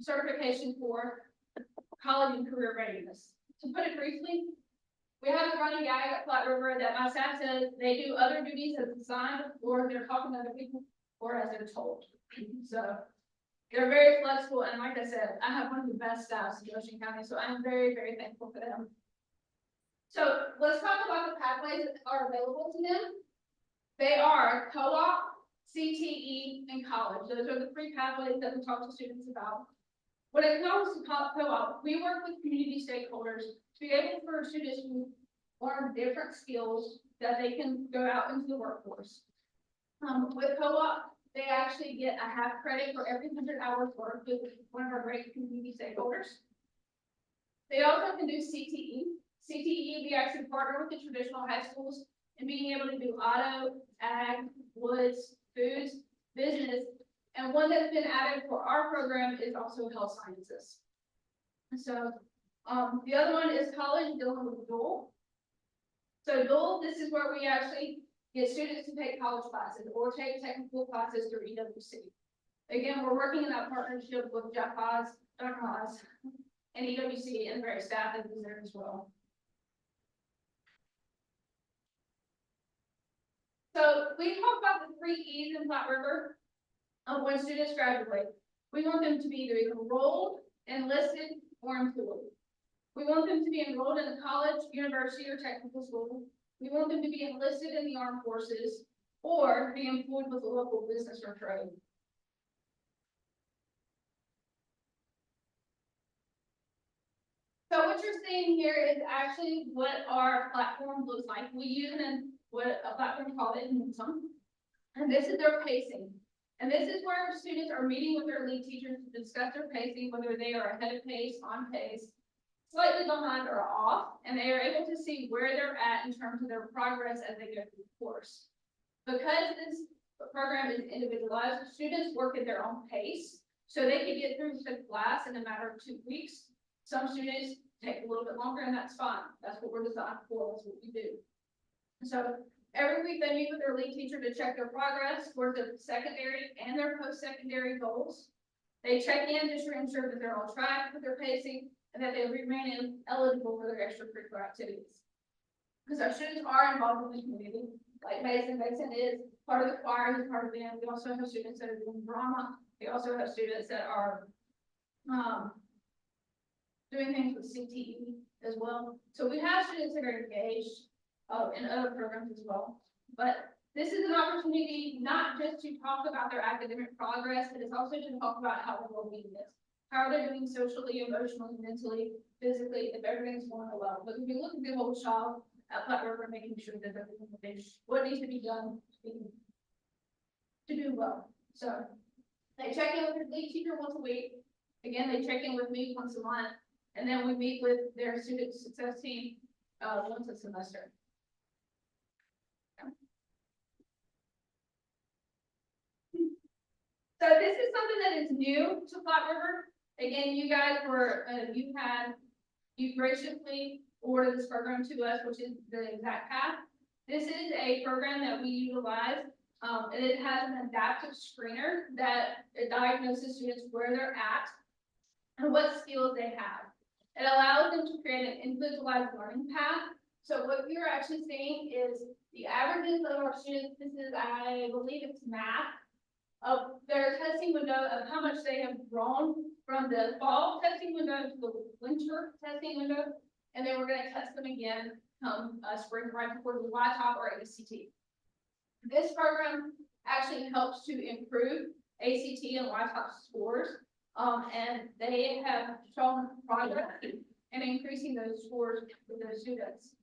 certification for college and career readiness. To put it briefly, we have a running gag at Flat River that my staff says they do other duties as assigned, or they're talking to other people, or as they're told. So they're very flexible, and like I said, I have one of the best staffs in Goshen County, so I'm very, very thankful for them. So let's talk about the pathways that are available to them. They are co-op, CTE, and college. Those are the 3 pathways that we talk to students about. When it comes to co-op, we work with community stakeholders to be able for students to learn different skills that they can go out into the workforce. With co-op, they actually get a half credit for every 100 hours worked with one of our great community stakeholders. They also can do CTE. CTE, we actually partner with the traditional high schools in being able to do auto, ag, woods, foods, business. And one that's been added for our program is also health sciences. So the other one is college dealing with dual. So dual, this is where we actually get students to take college classes or take technical classes through EWC. Again, we're working in that partnership with Jeff Haas, Dr. Haas, and EWC and various staff that is there as well. So we talk about the 3 E's in Flat River when students graduate. We want them to be either enrolled, enlisted, or employed. We want them to be enrolled in a college, university, or technical school. We want them to be enlisted in the armed forces or be employed with a local business or trade. So what you're seeing here is actually what our platform looks like. We use what a platform called it in some, and this is their pacing. And this is where students are meeting with their lead teachers to discuss their pacing, whether they are ahead of pace, on pace, slightly behind, or off, and they are able to see where they're at in terms of their progress as they go through the course. Because this program is individualized, students work at their own pace, so they can get through the class in a matter of 2 weeks. Some students take a little bit longer, and that's fine. That's what we're designed for. That's what we do. So every week they meet with their lead teacher to check their progress towards their secondary and their post-secondary goals. They check in just to ensure that they're on track with their pacing and that they remain eligible for their extracurricular activities. Because our students are involved in the community, like Mason. Mason is part of the choir, he's part of the band. We also have students that are doing drama. We also have students that are doing things with CTE as well. So we have students that are engaged in other programs as well. But this is an opportunity not just to talk about their academic progress, but it's also to talk about how their well-being is. How are they doing socially, emotionally, mentally, physically, if everything's going well. But if we look at the whole child at Flat River, making sure that they're doing what needs to be done to do well. So they check in with their lead teacher once a week. Again, they check in with me once a month. And then we meet with their student success team once a semester. So this is something that is new to Flat River. Again, you guys were, you graciously awarded this program to us, which is the Exact Path. This is a program that we utilize, and it has an adaptive screener that diagnoses students where they're at and what skills they have. It allows them to create an individualized learning path. So what you're actually seeing is the averages of our students. This is, I believe it's math, of their testing window of how much they have grown from the fall testing window to the winter testing window. And then we're going to test them again come spring, right before the YTOP or ACT. This program actually helps to improve ACT and YTOP scores. And they have shown progress in increasing those scores for those students.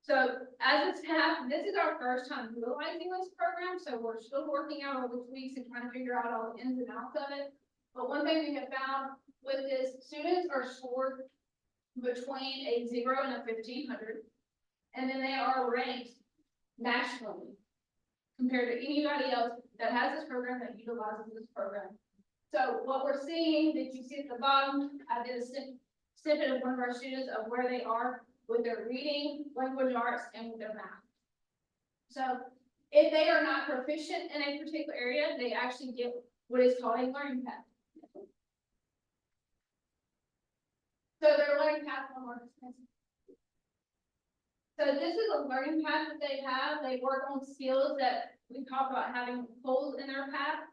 So as a staff, this is our first time utilizing this program. So we're still working out all the tweaks and trying to figure out all the ins and outs of it. But one thing we have found with this, students are scored between a 0 and a 1500. And then they are ranked nationally compared to anybody else that has this program that utilizes this program. So what we're seeing that you see at the bottom, I did a snippet of one of our students of where they are with their reading, language arts, and with their math. So if they are not proficient in a particular area, they actually get what is called a learning path. So their learning path one more expensive. So this is a learning path that they have. They work on skills that we talk about having holes in their path.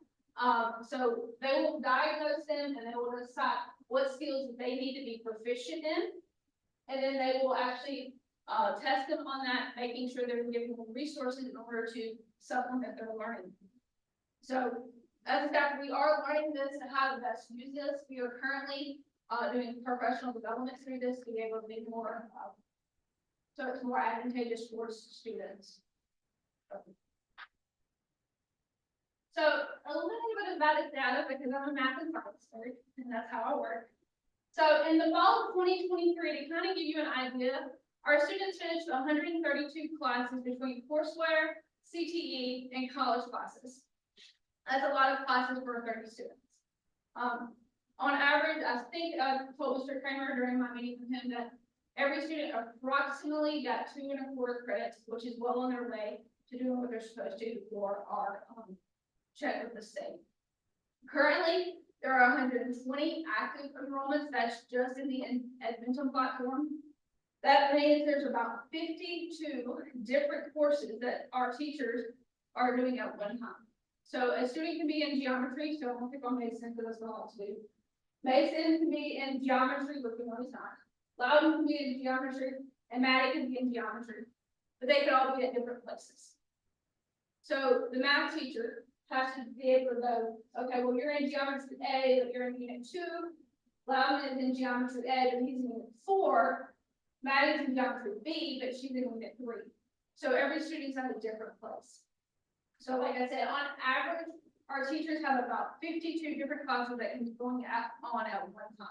So they will diagnose them and they will decide what skills they need to be proficient in. And then they will actually test them on that, making sure they're giving them resources in order to supplement their learning. So as a staff, we are learning this and how to best use this. We are currently doing professional development through this to be able to be more so it's more advantageous for students. So a little bit about this data, because I'm a math and science nerd, and that's how I work. So in the fall of 2023, to kind of give you an idea, our students finished 132 classes between courseware, CTE, and college classes. That's a lot of classes for 30 students. On average, I think I told Mr. Kramer during my meeting with him that every student approximately got 2.25 credits, which is well on their way to doing what they're supposed to for our check with the state. Currently, there are 120 active enrollments. That's just in the Edmonton platform. That means there's about 52 different courses that our teachers are doing at one time. So a student can be in geometry, so I won't pick on Mason because that's what I like to do. Mason can be in geometry, but we know he's not. Loudon can be in geometry, and Maddie can be in geometry, but they could all be at different places. So the math teacher has to be able to go, okay, well, you're in geometry A, but you're in unit 2. Loudon is in geometry A, but he's in unit 4. Maddie's in geometry B, but she's in unit 3. So every student's at a different place. So like I said, on average, our teachers have about 52 different classes that can be going on at one time.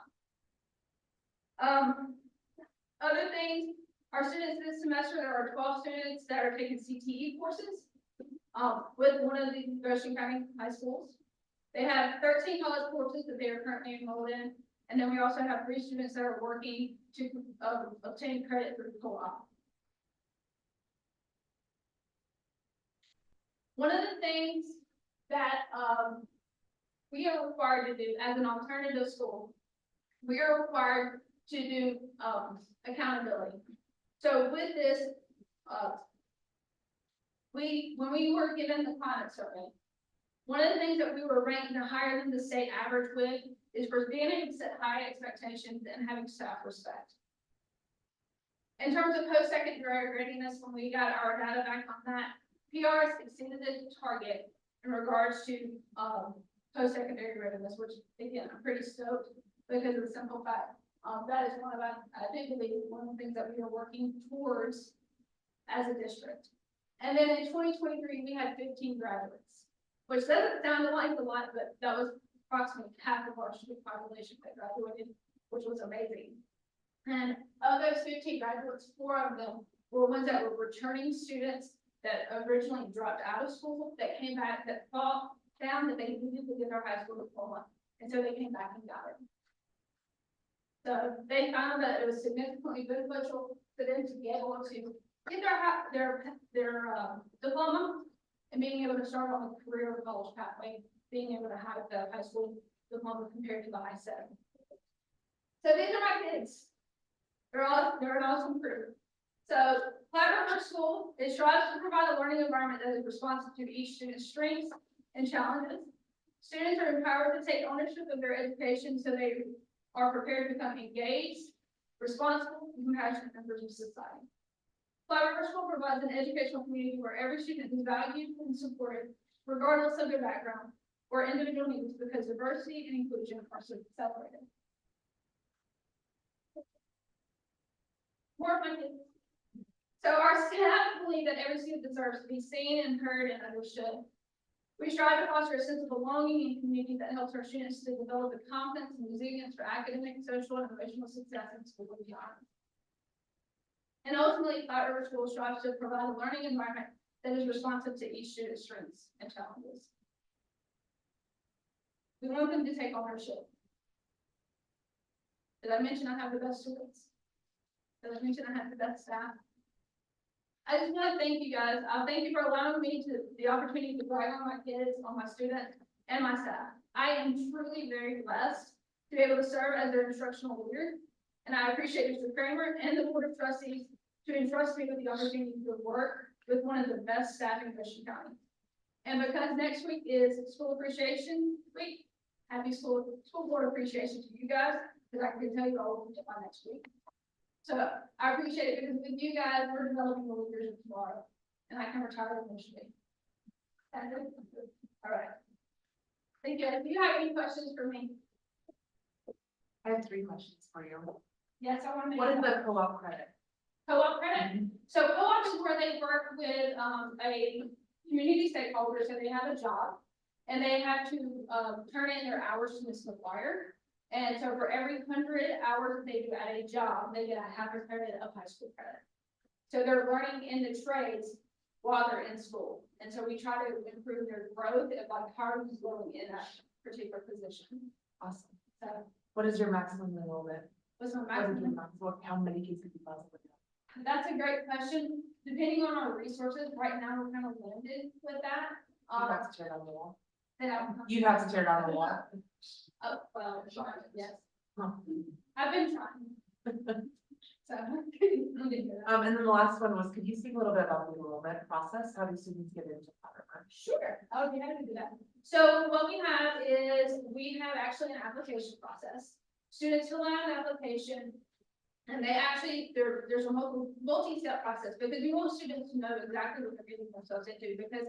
Other things, our students this semester, there are 12 students that are taking CTE courses with one of the Goshen County high schools. They have 13 college courses that they are currently enrolled in. And then we also have 3 students that are working to obtain credit through co-op. One of the things that we are required to do as an alternative school, we are required to do accountability. So with this, when we were given the climate survey, one of the things that we were ranked higher than the state average with is for being able to set high expectations and having staff respect. In terms of post-secondary readiness, when we got our data back on that, PRs exceeded the target in regards to post-secondary readiness, which again, I'm pretty stoked because of the simple fact that is one of our, I do believe, one of the things that we are working towards as a district. And then in 2023, we had 15 graduates, which doesn't sound like a lot, but that was approximately half of our student population that graduated, which was amazing. And of those 15 graduates, 4 of them were ones that were returning students that originally dropped out of school, that came back, that found that they needed to get their high school diploma, and so they came back and got it. So they found that it was significantly beneficial for them to be able to get their diploma and being able to start on a career or college pathway, being able to have the high school diploma compared to the high 7. So these are my kids. They're an awesome crew. So Platte River School, it strives to provide a learning environment that is responsive to each student's strengths and challenges. Students are empowered to take ownership of their education so they are prepared to become engaged, responsible, and compassionate members of society. Platte River School provides an educational community where every student is valued and supported, regardless of their background or individual needs, because diversity and inclusion are celebrated. More of my kids. So our staff believe that every student deserves to be seen and heard and understood. We strive to foster a sense of belonging and community that helps our students to develop the confidence and resilience for academic, social, and emotional success in school and beyond. And ultimately, Platte River School strives to provide a learning environment that is responsive to each student's strengths and challenges. We want them to take ownership. Did I mention I have the best students? Did I mention I have the best staff? I just want to thank you guys. Thank you for allowing me the opportunity to brag on my kids, on my students, and my staff. I am truly very blessed to be able to serve as their instructional leader. And I appreciate Mr. Kramer and the Board of Trustees to entrust me with the opportunity to work with one of the best staff in Goshen County. And because next week is School Appreciation Week, happy School Board Appreciation to you guys, because I can tell you all by next week. So I appreciate it because with you guys, we're developing the leaders of tomorrow, and I can retire eventually. All right. Thank you. If you have any questions for me. I have 3 questions for you. Yes, I want to. What is the co-op credit? co-op credit. So co-op is where they work with, a community stakeholder, so they have a job. And they have to, turn in their hours to Miss McGuire. And so for every 100 hours they do at a job, they get a half a credit of high school credit. So they're learning in the trades while they're in school. And so we try to improve their growth of like how are you growing in that particular position. Awesome. So What is your maximum enrollment? what's my What is your maximum? maximum, how many kids could you possibly have? That's a great question. Depending on our resources, right now, we're kind of limited with that. You have to tear down the wall. Then You have to tear down the wall. oh, well, yes, Huh. I've been trying. So. And then the last one was, could you speak a little bit about the enrollment process? How do students get into Powder? Sure, I would be happy to do that. So what we have is, we have actually an application process. Students fill out an application. And they actually, there's a multi-step process, because we want students to know exactly what they're getting themselves into, because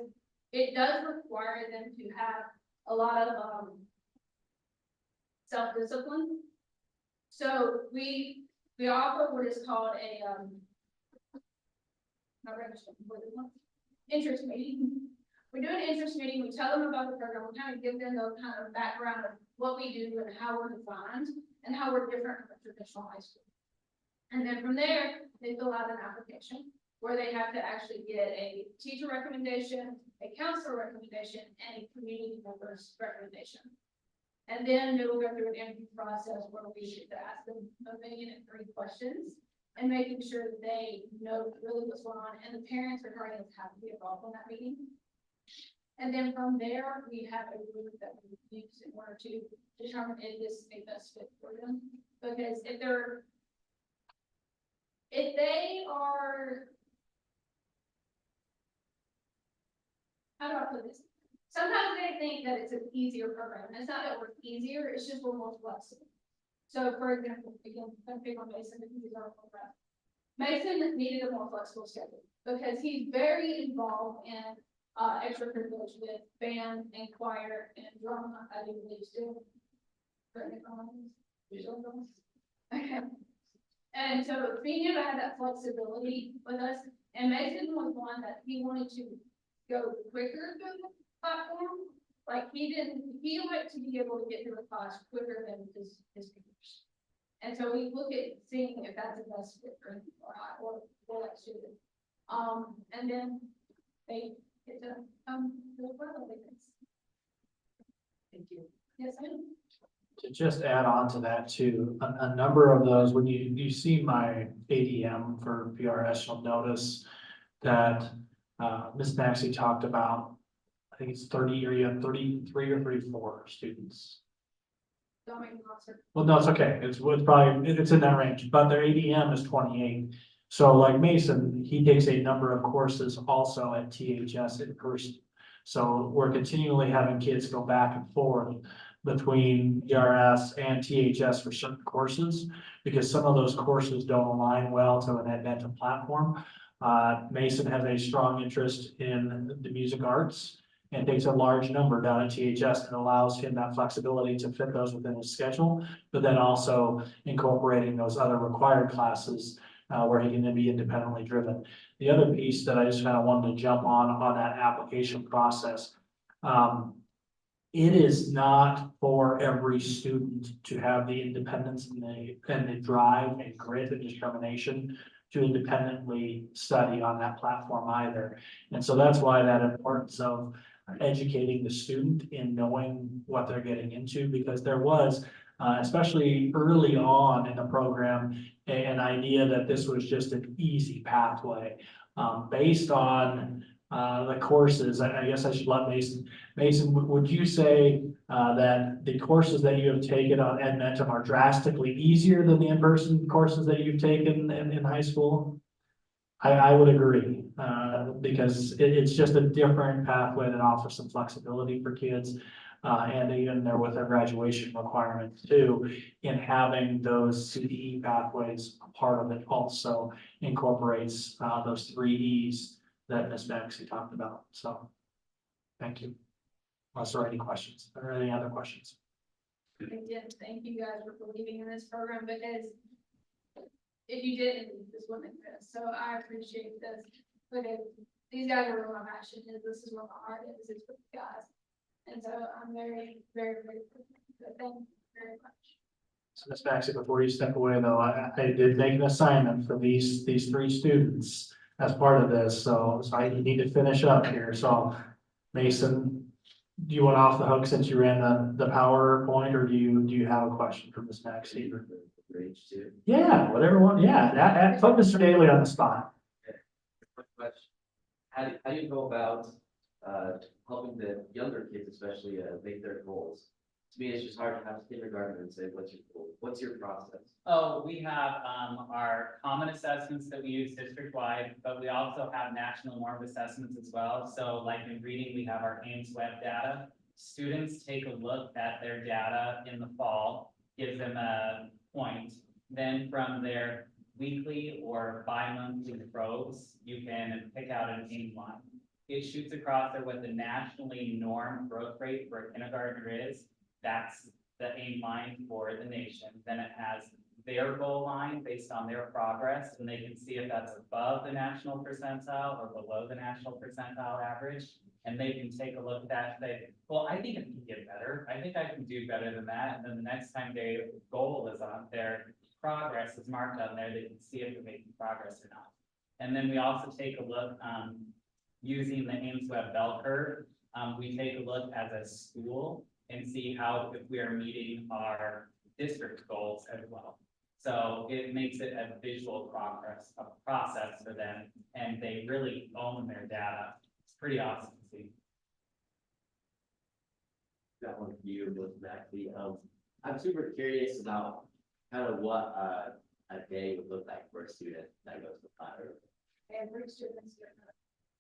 it does require them to have a lot of, self-discipline. So we offer what is called a, not registered, what is it? Interest meeting. We do an interest meeting, we tell them about the program, we kind of give them the kind of background of what we do and how we're defined, and how we're different from a traditional high school. And then from there, they fill out an application where they have to actually get a teacher recommendation, a counselor recommendation, and a community member's recommendation. And then they will go through an interview process where we should ask them 1,003 questions and making sure that they know really what's going on, and the parents or guardians have to be involved in that meeting. And then from there, we have a group that we use in order to determine if this is a best fit for them. Because if they are, how do I put this? Sometimes they think that it's an easier program, and it's not that we're easier, it's just we're more flexible. So for example, again, I'm big on Mason, because he's our program. Mason needed a more flexible schedule, because he's very involved in extracurriculars with band and choir and drama, I do believe still. Okay. And so being able to have that flexibility with us, and Mason was one that he wanted to go quicker through the platform. Like he liked to be able to get through a class quicker than his peers. And so we look at seeing if that's the best fit for him or that student. And then they get to do well. Thank you. Yes, ma'am. To just add on to that too, a number of those, when you see my ADM for PRS, you'll notice that Ms. Maxey talked about, I think it's 30 or you have 33 or 34 students. Don't make me lost her. Well, no, it's okay. It's probably, it's in that range, but their ADM is 28. So like Mason, he takes a number of courses also at THS in person. So we're continually having kids go back and forth between PRS and THS for certain courses, because some of those courses don't align well to an Adventa platform. Mason has a strong interest in the music arts and takes a large number down at THS, and allows him that flexibility to fit those within his schedule, but then also incorporating those other required classes where he can then be independently driven. The other piece that I just kind of wanted to jump on that application process, it is not for every student to have the independence and the drive and grit and determination to independently study on that platform either. And so that's why that importance of educating the student in knowing what they're getting into, because there was, especially early on in the program, an idea that this was just an easy pathway. Based on the courses, I guess I should let Mason. Mason, would you say that the courses that you have taken on Adventum are drastically easier than the in-person courses that you've taken in high school? I would agree, because it's just a different pathway that offers some flexibility for kids. And even there with their graduation requirements too, in having those CDE pathways, a part of it also incorporates those 3 E's that Ms. Maxey talked about. So, thank you. Unless there are any questions, or any other questions? Thank you guys for believing in this program, because if you didn't, this wouldn't exist. So I appreciate this. But these guys are where my passion is. This is where my heart is for you guys. And so I'm very, very, very, thank you very much. So Ms. Maxey, before you step away though, I did make an assignment for these three students as part of this, so I need to finish up here, so Mason, do you want off the hook since you ran the PowerPoint, or do you have a question for Ms. Maxey? Range too. Yeah, whatever one, yeah, that put Mr. Daly on the spot. Quick question. How do you go about, helping the younger kids especially, make their goals? To me, it's just hard to have a kindergarten and say, what's your goal? What's your process? Oh, we have, our common assessments that we use district-wide, but we also have national norm assessments as well. So like in reading, we have our Ames web data. Students take a look at their data in the fall, gives them a point. Then from their weekly or bi-monthly probes, you can pick out an Ames line. It shoots across there what the nationally norm growth rate for a kindergartner is. That's the aim line for the nation. Then it has their goal line based on their progress, and they can see if that's above the national percentile or below the national percentile average. And they can take a look at that and say, well, I think I can get better. I think I can do better than that. And then the next time their goal is on their progress is marked on there, they can see if they're making progress or not. And then we also take a look, using the Ames Web bell curve. We take a look as a school and see how, if we are meeting our district goals as well. So it makes it a visual process for them, and they really own their data. It's pretty awesome to see. Got one for you, Ms. Maxey. I'm super curious about kind of what, a day would look like for a student that goes to Flat River. Every student's different.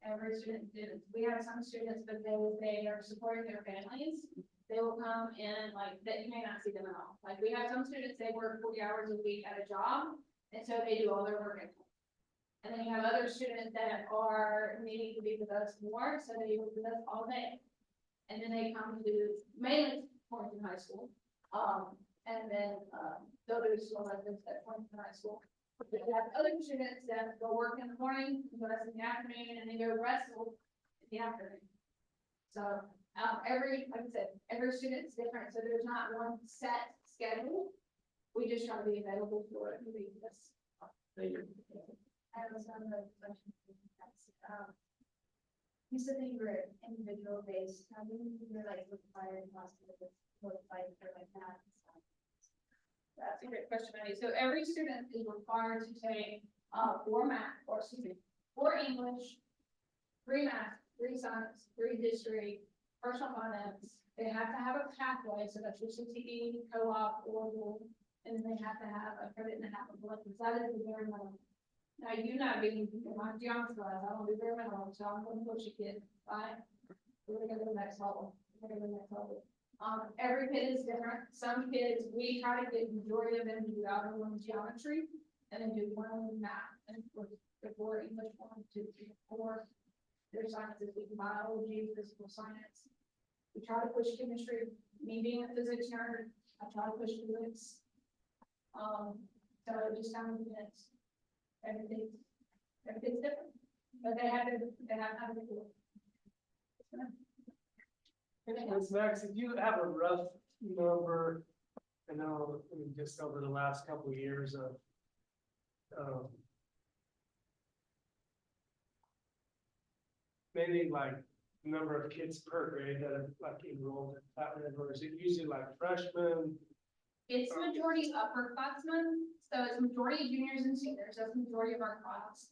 Every student is. We have some students, but they are supporting their families. They will come in like that, you may not see them at all. Like we have some students, they work 40 hours a week at a job, and so they do all their work at home. And then you have other students that are needing to be with us more, so they work with us all day. And then they come to mainly Torrington High School. And then they'll do school like this at Torrington High School. We have other students that go work in the morning, go rest in the afternoon, and they go wrestle in the afternoon. So like I said, every student's different, so there's not one set schedule. We just try to be available for it. Thank you. I have some other questions. You said that you were individual based. How do you like required hospitals notified for like that? That's a great question, Maddie. So every student is required to take 4 math, or excuse me, 4 English, 3 math, 3 science, 3 history, personal finance. They have to have a pathway, so that's your CTE, co-op, or and then they have to have a credit and a half of elective. That is the very minimum. Now, you not being in my geometry class, I don't do very minimum, so I'm going to push a kid. Fine, we're going to go to the next level. We're going to go to the next level. Every kid is different. Some kids, we try to get majority of them to do out of one geometry, and then do 1 math, and for 4 English, 1, 2, 3, 4. There's sciences, we do biology, physical science. We try to push chemistry. Me being a physics nerd, I try to push physics. So it just kind of depends. Everything's different, but they have to do it. Ms. Max, if you have a rough number, I know, I mean, just over the last couple of years of maybe like number of kids per grade that are like enrolled in Flat River, is it usually like freshmen? It's majority upperclassmen, so it's majority juniors and seniors, that's the majority of our class.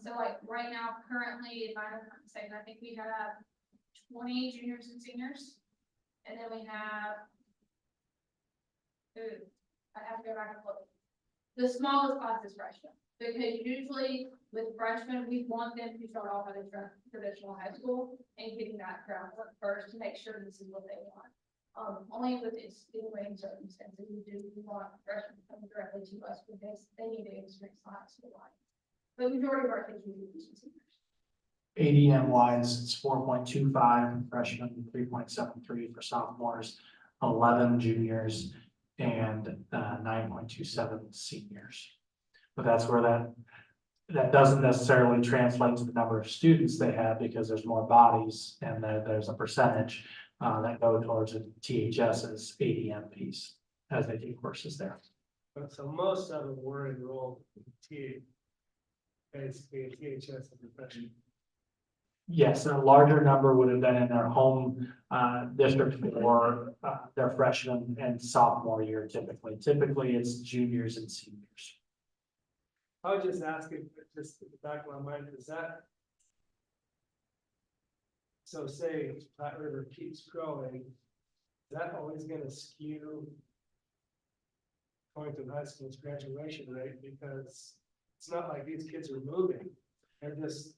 So like right now, currently, if I'm not mistaken, I think we have 20 juniors and seniors. And then we have, I have to go back and look. The smallest class is freshmen, because usually with freshmen, we want them to start off at a traditional high school and getting that groundwork first to make sure this is what they want. Only with extenuating circumstances, we want freshmen to come directly to us because they need to experience the high school life. But the majority of our kids will be seniors. ADM wise, it's 4.25 freshmen, 3.73 for sophomores, 11 juniors, and 9.27 seniors. But that's where that doesn't necessarily translate to the number of students they have because there's more bodies and there's a percentage that go towards the THS's ADM piece as they do courses there. But so most of them were enrolled in basically a THS and profession. Yes, a larger number would have been in their home district for their freshman and sophomore year typically. Typically, it's juniors and seniors. I was just asking, just in the back of my mind, is that? So say Platte River keeps growing, is that always gonna skew going to high school's graduation rate? Because it's not like these kids are moving, they're just,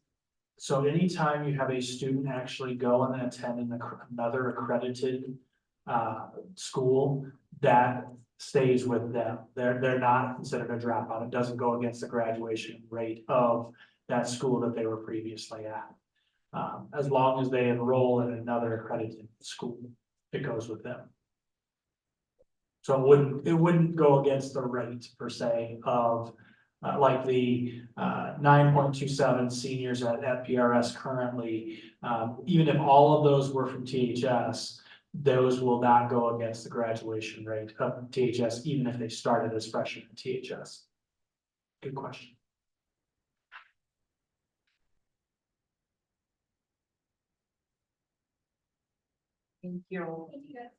So anytime you have a student actually go and attend another accredited school, that stays with them. They're not considered a dropout. It doesn't go against the graduation rate of that school that they were previously at. As long as they enroll in another accredited school, it goes with them. So it wouldn't go against the rate per se of like the 9.27 seniors at PRS currently. Even if all of those were from THS, those will not go against the graduation rate of THS, even if they started as freshmen at THS. Good question. Thank you. Thank you guys.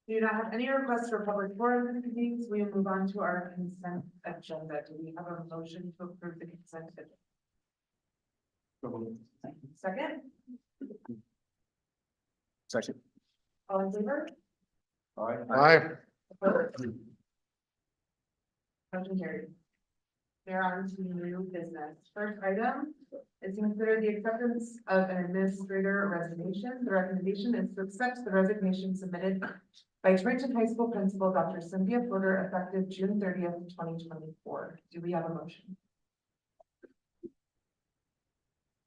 We do not have any requests for public forum this evening, so we will move on to our consent agenda. Do we have a motion to approve the consent agenda? Second, Second. all in favor? Aye. Opposed? Motion carried. There are to new business. First item is to consider the acceptance of an administrator resignation. The recommendation is to accept the resignation submitted by Trenton High School Principal Dr. Cynthia Porter effective June 30th, 2024. Do we have a motion?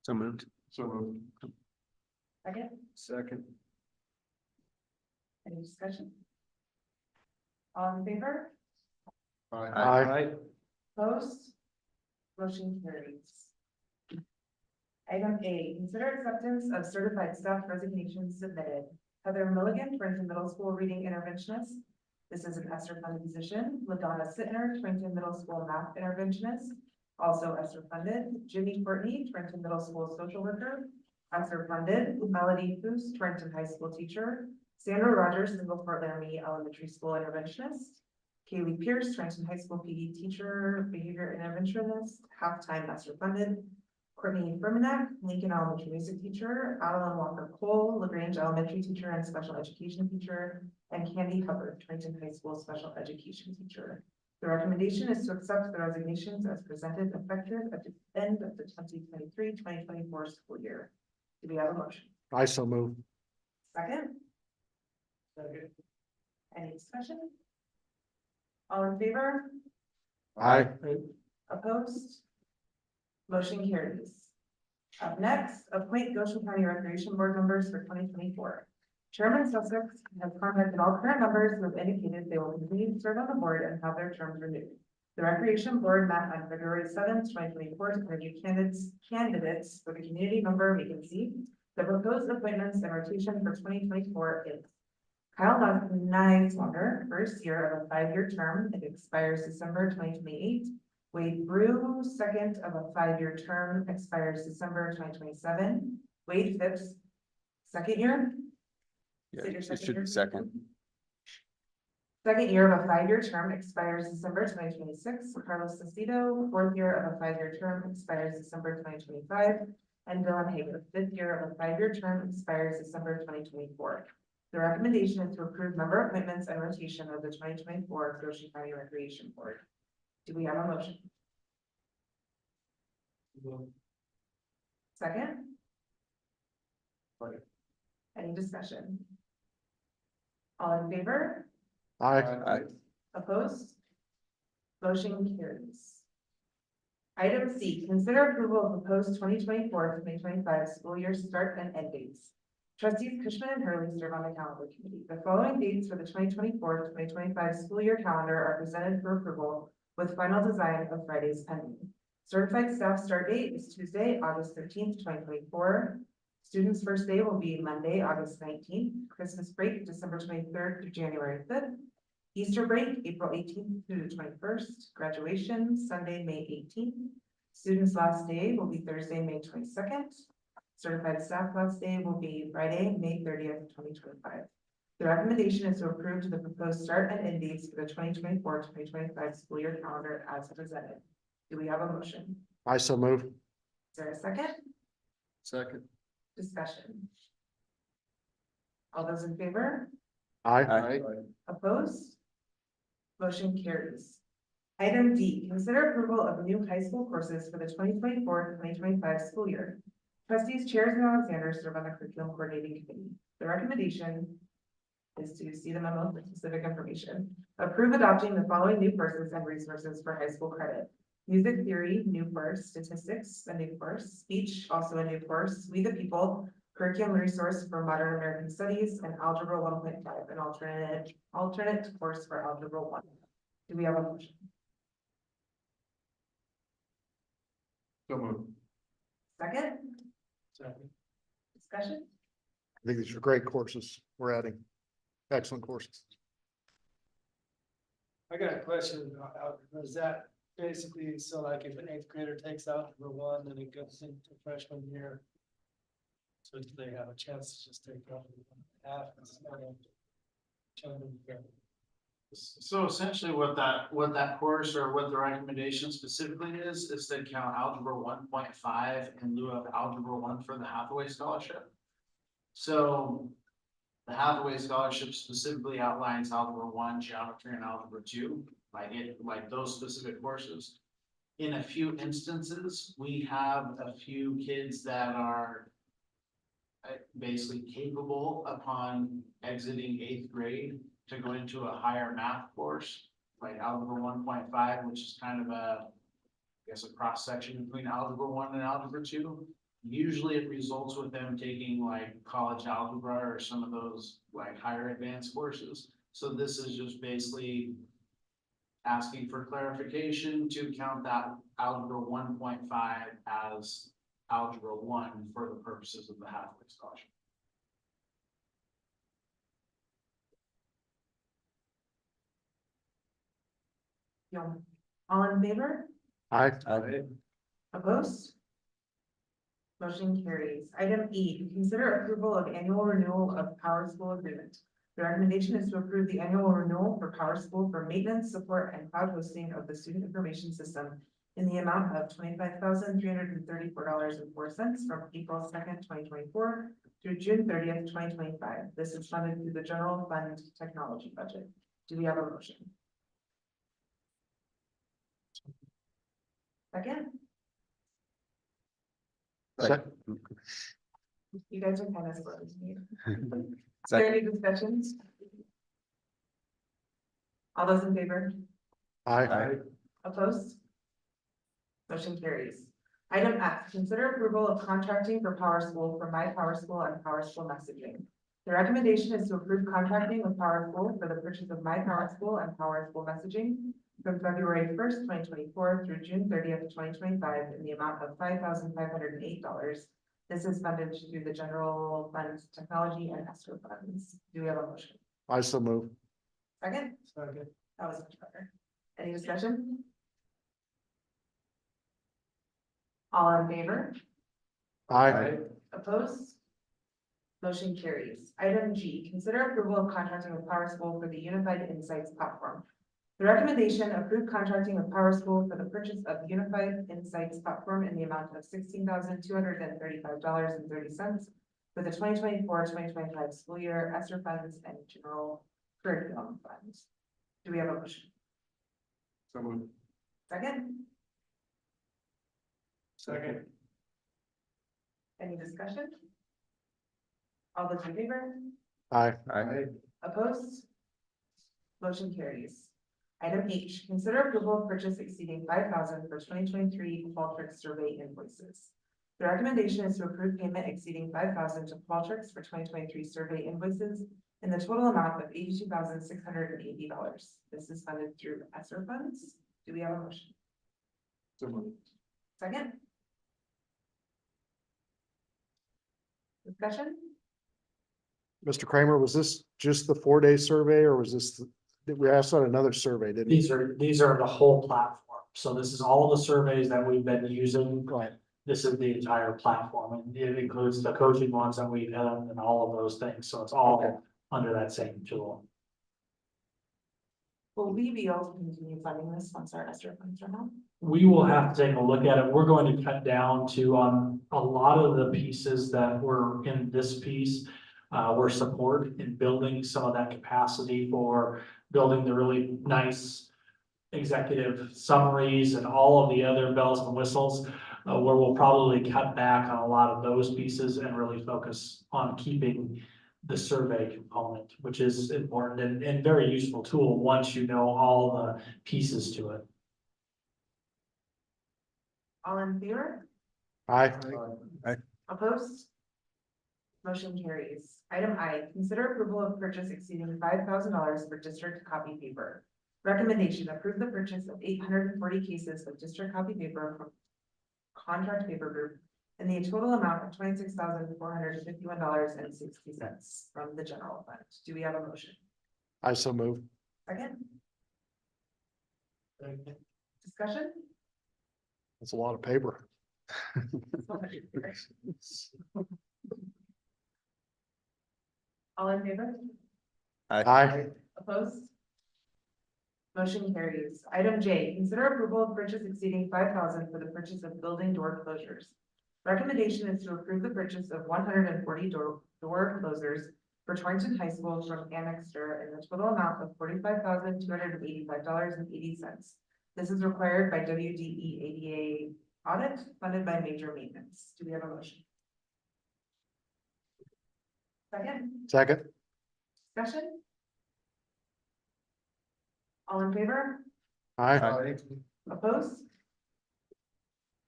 So moved. Second, Second. any discussion? All in favor? Aye. Opposed? Motion carries. Item A, consider acceptance of certified staff resignations submitted. Heather Milligan, Trenton Middle School Reading Interventionist. This is an ESSER funded position. LaDonna Sittner, Trenton Middle School Math Interventionist, also ESSER funded. Jimmy Courtney, Trenton Middle School Social Worker, ESSER funded. Melody Foos, Trenton High School Teacher. Sandra Rogers, Singleport Laramie Elementary School Interventionist. Kaylee Pierce, Trenton High School PE Teacher, Behavior Interventionist, half-time ESSER funded. Courtney Fermanak, Lincoln Elementary Music Teacher, Adeline Walker Cole, LaGrange Elementary Teacher and Special Education Teacher, and Candy Hubbard, Trenton High School Special Education Teacher. The recommendation is to accept the resignations as presented effective at the end of the 2023-2024 school year. Do we have a motion? I so move. Second, second, any discussion? All in favor? Aye. Opposed? Motion carries. Up next, appoint Goshen County Recreation Board members for 2024. Chairman Sussex has contacted all current members who have indicated they will continue to serve on the board and have their terms renewed. The Recreation Board met on February 7th, 2024 to interview candidates for the community member vacancy. The proposed appointments and rotation for 2024 is Kyle Niswanger, first year of a 5-year term. It expires December 2028. Wade Brew, second of a 5-year term, expires December 2027. Wade Phipps, second year. Yeah, Is your it second should year? be second. Second year of a 5-year term expires December 2026. Carlos Cecido, fourth year of a 5-year term, expires December 2025. And Dylan Hager, fifth year of a 5-year term, expires December 2024. The recommendation is to approve member appointments and rotation of the 2024 Goshen County Recreation Board. Do we have a motion? Second? Second. Any discussion? All in favor? Aye. Opposed? Motion carries. Item C, consider approval of proposed 2024-2025 school year start and end dates. Trustees Cushman and Hurley serve on the calendar committee. The following dates for the 2024-2025 school year calendar are presented for approval with final design of Fridays pending. Certified staff start date is Tuesday, August 13th, 2024. Students' first day will be Monday, August 19th, Christmas break, December 23rd through January 5th. Easter break, April 18th through the 21st, graduation, Sunday, May 18th. Students' last day will be Thursday, May 22nd. Certified staff last day will be Friday, May 30th, 2025. The recommendation is to approve the proposed start and end dates for the 2024-2025 school year calendar as presented. Do we have a motion? I so move. Is there a second? Second. Discussion. All those in favor? Aye. Opposed? Motion carries. Item D, consider approval of new high school courses for the 2024-2025 school year. Trustees Chairs and Alexander serve on the curriculum coordinating committee. The recommendation is to see the memo for specific information. Approve adopting the following new courses and resources for high school credit. Music theory, new course, statistics, a new course, speech, also a new course, We the People, curriculum resource for modern American studies, and algebra 1.5, an alternate course for algebra 1. Do we have a motion? So move. Second? Discussion? I think these are great courses we're adding. Excellent courses. I got a question, is that basically, so like if an eighth grader takes algebra 1, then it goes into freshman year? So they have a chance to just take algebra 1.5 instead of jumping together. So essentially what that course or what the recommendation specifically is to count algebra 1.5 in lieu of algebra 1 for the Hathaway scholarship. So the Hathaway scholarship specifically outlines algebra 1, geometry, and algebra 2, like those specific courses. In a few instances, we have a few kids that are basically capable upon exiting 8th grade to go into a higher math course, like algebra 1.5, which is kind of a cross section between algebra 1 and algebra 2. Usually it results with them taking like college algebra or some of those like higher advanced courses. So this is just basically asking for clarification to count that algebra 1.5 as algebra 1 for the purposes of the Hathaway scholarship. All in favor? Aye. Opposed? Motion carries. Item E, consider approval of annual renewal of Power School agreement. The recommendation is to approve the annual renewal for Power School for maintenance, support, and cloud hosting of the student information system in the amount of $25,334.04 from April 2nd, 2024 through June 30th, 2025. This is funded through the general fund technology budget. Do we have a motion? Second? You guys are kind of slow to me. Is there any discussions? All those in favor? Aye. Opposed? Motion carries. Item F, consider approval of contracting for Power School for My Power School and Power School messaging. The recommendation is to approve contracting with Power School for the purchase of My Power School and Power School messaging from February 1st, 2024 through June 30th, 2025 in the amount of $5,508. This is funded through the general fund technology and escrow funds. Do we have a motion? I so move. Second? Second. That was much better. Any discussion? All in favor? Aye. Opposed? Motion carries. Item G, consider approval of contracting with Power School for the Unified Insights platform. The recommendation approved contracting with Power School for the purchase of Unified Insights platform in the amount of $16,235.30 for the 2024-2025 school year, ESSER funds, and general curriculum funds. Do we have a motion? So move. Second? Second. Any discussion? All those in favor? Aye. Opposed? Motion carries. Item H, consider approval of purchase exceeding $5,000 for 2023 Qualtrics survey invoices. The recommendation is to approve payment exceeding $5,000 to Qualtrics for 2023 survey invoices in the total amount of $82,680. This is funded through ESSER funds. Do we have a motion? So moved. Second? Discussion? Mr. Kramer, was this just the 4-day survey or was this, we asked on another survey, didn't we? These are the whole platform. So this is all the surveys that we've been using. Right. This is the entire platform, and it includes the coaching ones that we've done and all of those things. So it's all Okay. under that same tool. Will we be able to continue funding this once our ESSER funds are out? We will have to take a look at it. We're going to cut down to on a lot of the pieces that were in this piece. Were support in building some of that capacity for building the really nice executive summaries and all of the other bells and whistles. Where we'll probably cut back on a lot of those pieces and really focus on keeping the survey component, which is important and very useful tool once you know all the pieces to it. All in favor? Aye. Opposed? Motion carries. Item I, consider approval of purchase exceeding $5,000 for district copy paper. Recommendation, approve the purchase of 840 cases of district copy paper from Contract Paper Group in the total amount of $26,451.60 from the general fund. Do we have a motion? I so move. Second? Discussion? That's a lot of paper. All in favor? Aye. Opposed? Motion carries. Item J, consider approval of purchase exceeding $5,000 for the purchase of building door closures. Recommendation is to approve the purchase of 140 door closers for Torrington High School from Annexter in the total amount of $45,285.80. This is required by WDE ADA audit funded by major maintenance. Do we have a motion? Second, Second. discussion? All in favor? Aye. Opposed?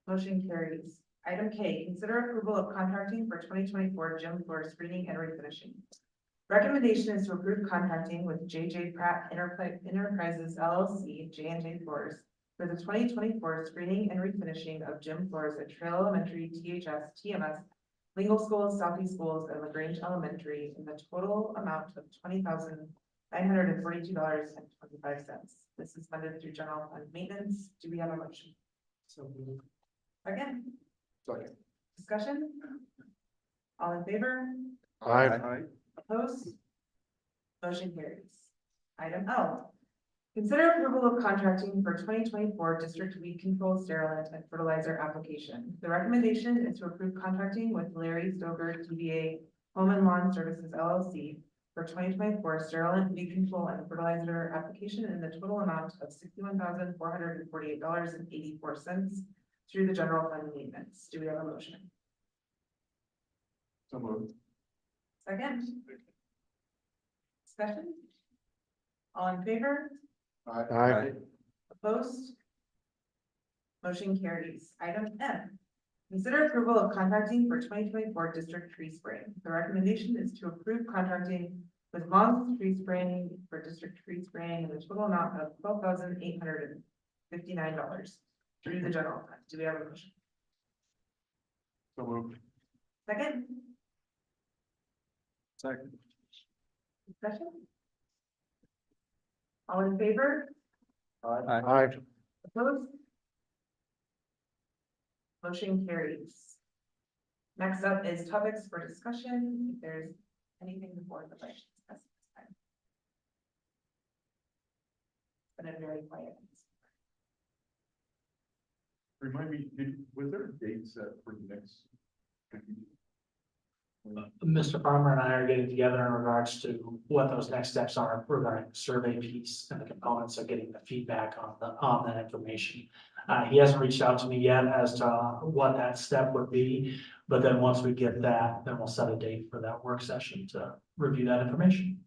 Motion carries. Item K, consider approval of contracting for 2024 gym floor screening and refinishing. Recommendation is to approve contracting with JJ Pratt Enterprises LLC, J&J Floors, for the 2024 screening and refinishing of gym floors at Trail Elementary, THS, TMS, Lingle Schools, Southeast Schools, and LaGrange Elementary in the total amount of $20,942.25. This is funded through general fund maintenance. Do we have a motion? Again, Second. discussion? All in favor? Aye. Opposed? Motion carries. Item L. Consider approval of contracting for 2024 district weed control sterilant and fertilizer application. The recommendation is to approve contracting with Larry Stoger, DBA Home and Lawn Services LLC for 2024 sterilant weed control and fertilizer application in the total amount of $61,448.84 through the general fund maintenance. Do we have a motion? So moved. Second? Discussion? All in favor? Aye. Opposed? Motion carries. Item M. Consider approval of contracting for 2024 district tree spraying. The recommendation is to approve contracting with Mom's Tree Spraying for district tree spraying in the total amount of $12,859 through the general fund. Do we have a motion? So moved. Second? Second. Discussion? All in favor? Aye. Opposed? Motion carries. Next up is topics for discussion. If there's anything the board would like to discuss this time. It's been a very quiet. Remind me, was there a date set for the next? Mr. Farmer and I are getting together in regards to what those next steps are regarding the survey piece and the components of getting the feedback on that information. He hasn't reached out to me yet as to what that step would be, but then once we get that, then we'll set a date for that work session to review that information.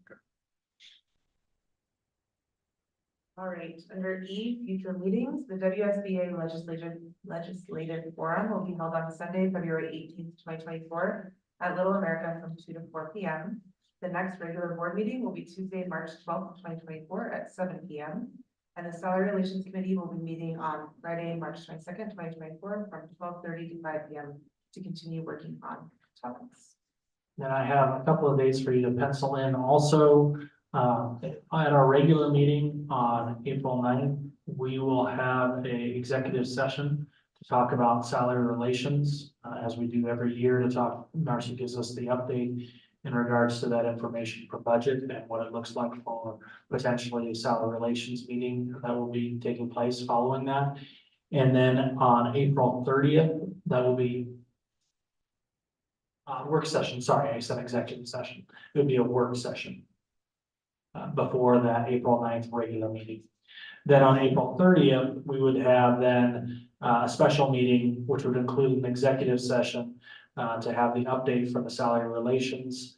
All right, under E, future meetings, the WSBA Legislative Forum will be held on Sunday, February 18th, 2024 at Little America from 2 to 4 p.m. The next regular board meeting will be Tuesday, March 12th, 2024 at 7 p.m. And the Salary Relations Committee will be meeting on Friday, March 22nd, 2024, from 12:30 to 5 p.m. to continue working on topics. Then I have a couple of dates for you to pencil in also. At our regular meeting on April 9th, we will have a executive session to talk about salary relations, as we do every year to talk. Marcy gives us the update in regards to that information for budget and what it looks like for potentially a salary relations meeting that will be taking place following that. And then on April 30th, that will be work session, sorry, I said executive session. It would be a work session before that April 9th regular meeting. Then on April 30th, we would have then a special meeting, which would include an executive session to have the update from the salary relations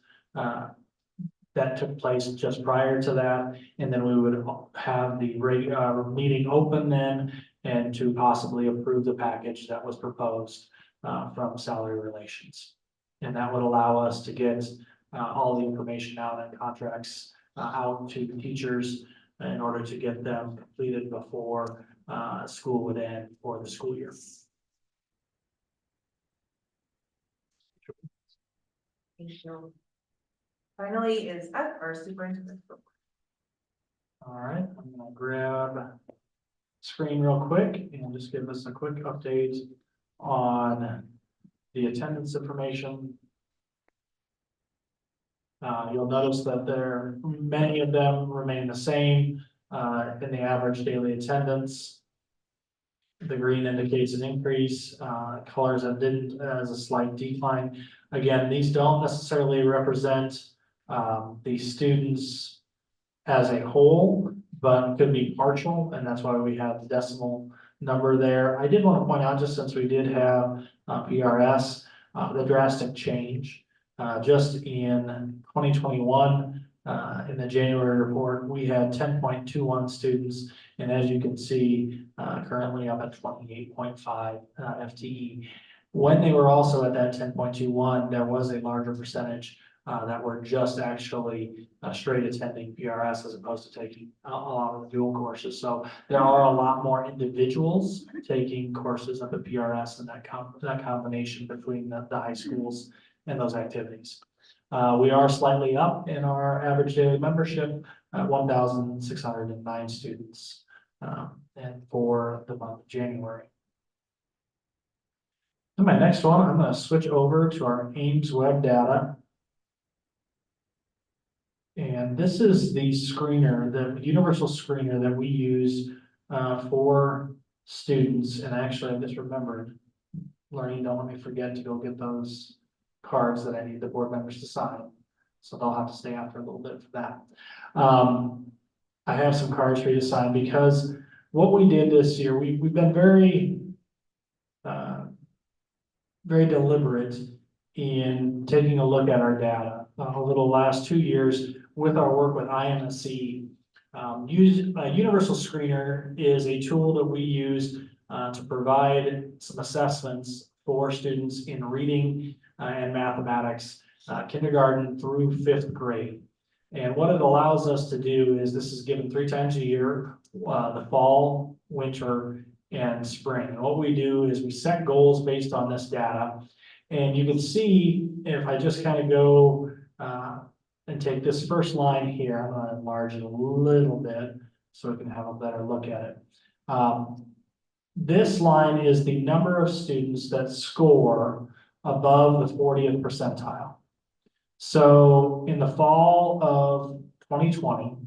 that took place just prior to that. And then we would have the meeting open then and to possibly approve the package that was proposed from salary relations. And that would allow us to get all the information out and contracts out to the teachers in order to get them completed before school would end for the school year. Thank you. Finally is F, our superintendent report. All right, I'm gonna grab screen real quick and just give us a quick update on the attendance information. You'll notice that many of them remain the same in the average daily attendance. The green indicates an increase, colors that didn't as a slight decline. Again, these don't necessarily represent the students as a whole, but could be partial, and that's why we have the decimal number there. I did want to point out, just since we did have PRS, the drastic change. Just in 2021, in the January report, we had 10.21 students, and as you can see, currently up at 28.5 FTE. When they were also at that 10.21, there was a larger percentage that were just actually straight attending PRS as opposed to taking a lot of the dual courses. So there are a lot more individuals taking courses up at PRS, and that combination between the high schools and those activities. We are slightly up in our average daily membership at 1,609 students, and for the month of January. In my next one, I'm going to switch over to our Ames web data. And this is the screener, the universal screener that we use for students. And actually, I just remembered, Lorraine, don't let me forget to go get those cards that I need the board members to sign. So they'll have to stay out for a little bit for that. I have some cards for you to sign because what we did this year, we've been very deliberate in taking a look at our data over the last 2 years with our work with IMSC. Universal Screener is a tool that we use to provide some assessments for students in reading and mathematics, kindergarten through 5th grade. And what it allows us to do is this is given 3 times a year, the fall, winter, and spring. And what we do is we set goals based on this data. And you can see if I just kind of go and take this first line here, I'm going to enlarge it a little bit so we can have a better look at it. This line is the number of students that score above the 40th percentile. So in the fall of 2020,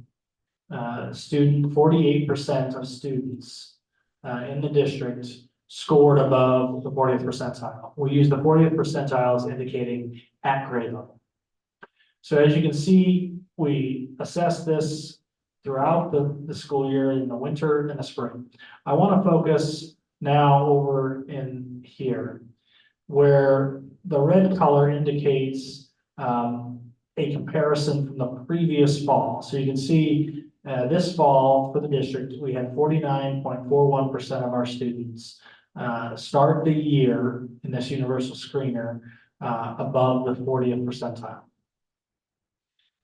48% of students in the district scored above the 40th percentile. We use the 40th percentile as indicating at grade level. So as you can see, we assess this throughout the school year in the winter and the spring. I want to focus now over in here, where the red color indicates a comparison from the previous fall. So you can see this fall for the district, we had 49.41% of our students start the year in this universal screener above the 40th percentile.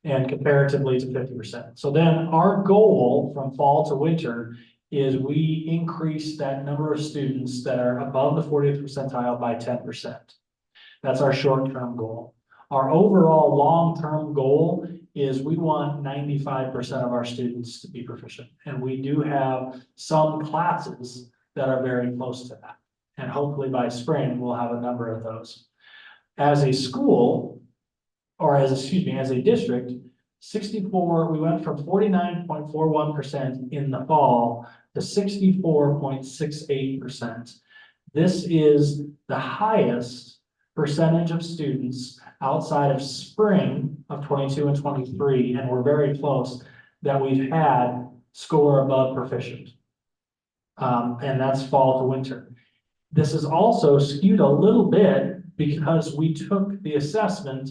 and comparatively to 50%. So then our goal from fall to winter is we increase that number of students that are above the 40th percentile by 10%. That's our short-term goal. Our overall long-term goal is we want 95% of our students to be proficient. And we do have some classes that are very close to that. And hopefully by spring, we'll have a number of those. As a school, or as a district, 64, we went from 49.41% in the fall to 64.68%. This is the highest percentage of students outside of spring of 22 and 23, and we're very close, that we've had score above proficient. And that's fall to winter. This is also skewed a little bit because we took the assessment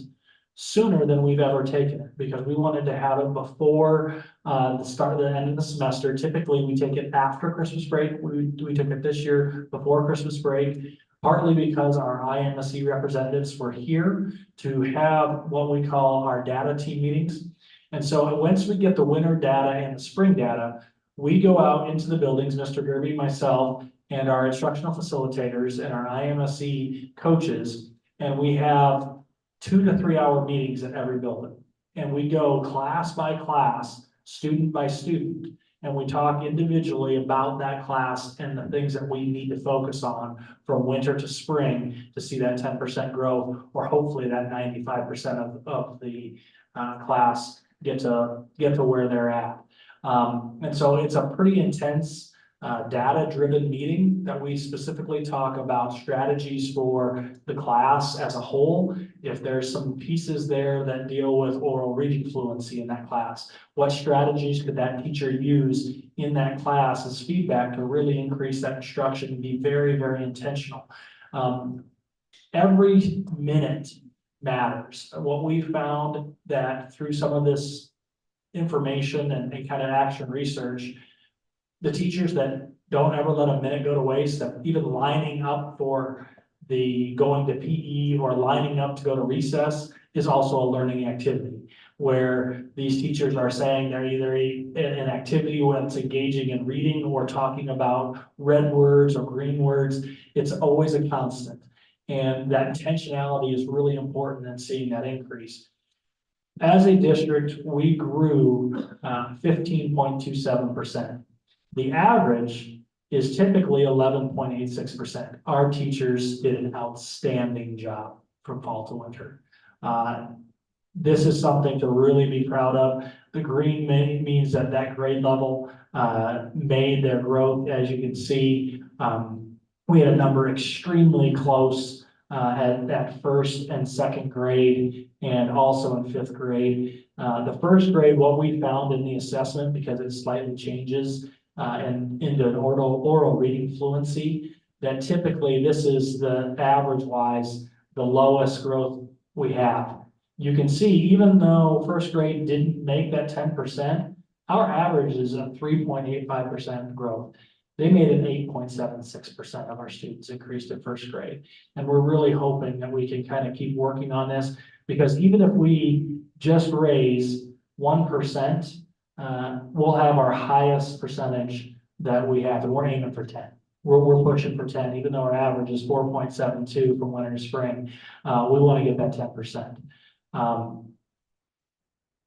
sooner than we've ever taken it, because we wanted to have it before the end of the semester. Typically, we take it after Christmas break. We took it this year before Christmas break, partly because our IMSE representatives were here to have what we call our data team meetings. And so once we get the winter data and the spring data, we go out into the buildings, Mr. Derby, myself, and our instructional facilitators and our IMSE coaches, and we have 2 to 3 hour meetings at every building. And we go class by class, student by student, and we talk individually about that class and the things that we need to focus on from winter to spring to see that 10% growth, or hopefully that 95% of the class get to where they're at. And so it's a pretty intense data-driven meeting that we specifically talk about strategies for the class as a whole. If there's some pieces there that deal with oral reading fluency in that class, what strategies could that teacher use in that class as feedback to really increase that instruction and be very, very intentional. Every minute matters. What we found that through some of this information and kind of action research, the teachers that don't ever let a minute go to waste, that even lining up for the going to PE or lining up to go to recess is also a learning activity, where these teachers are saying they're either an activity that's engaging in reading or talking about red words or green words. It's always a constant. And that intentionality is really important in seeing that increase. As a district, we grew 15.27%. The average is typically 11.86%. Our teachers did an outstanding job from fall to winter. This is something to really be proud of. The green means that grade level made their growth. As you can see, we had a number extremely close at first and second grade, and also in fifth grade. The first grade, what we found in the assessment, because it slightly changes and into an oral reading fluency, that typically this is the average wise, the lowest growth we have. You can see, even though first grade didn't make that 10%, our average is a 3.85% growth. They made an 8.76% of our students increased in first grade. And we're really hoping that we can kind of keep working on this, because even if we just raise 1%, we'll have our highest percentage that we have, and we're aiming for 10. We're pushing for 10, even though our average is 4.72 from winter to spring. We want to get that 10%.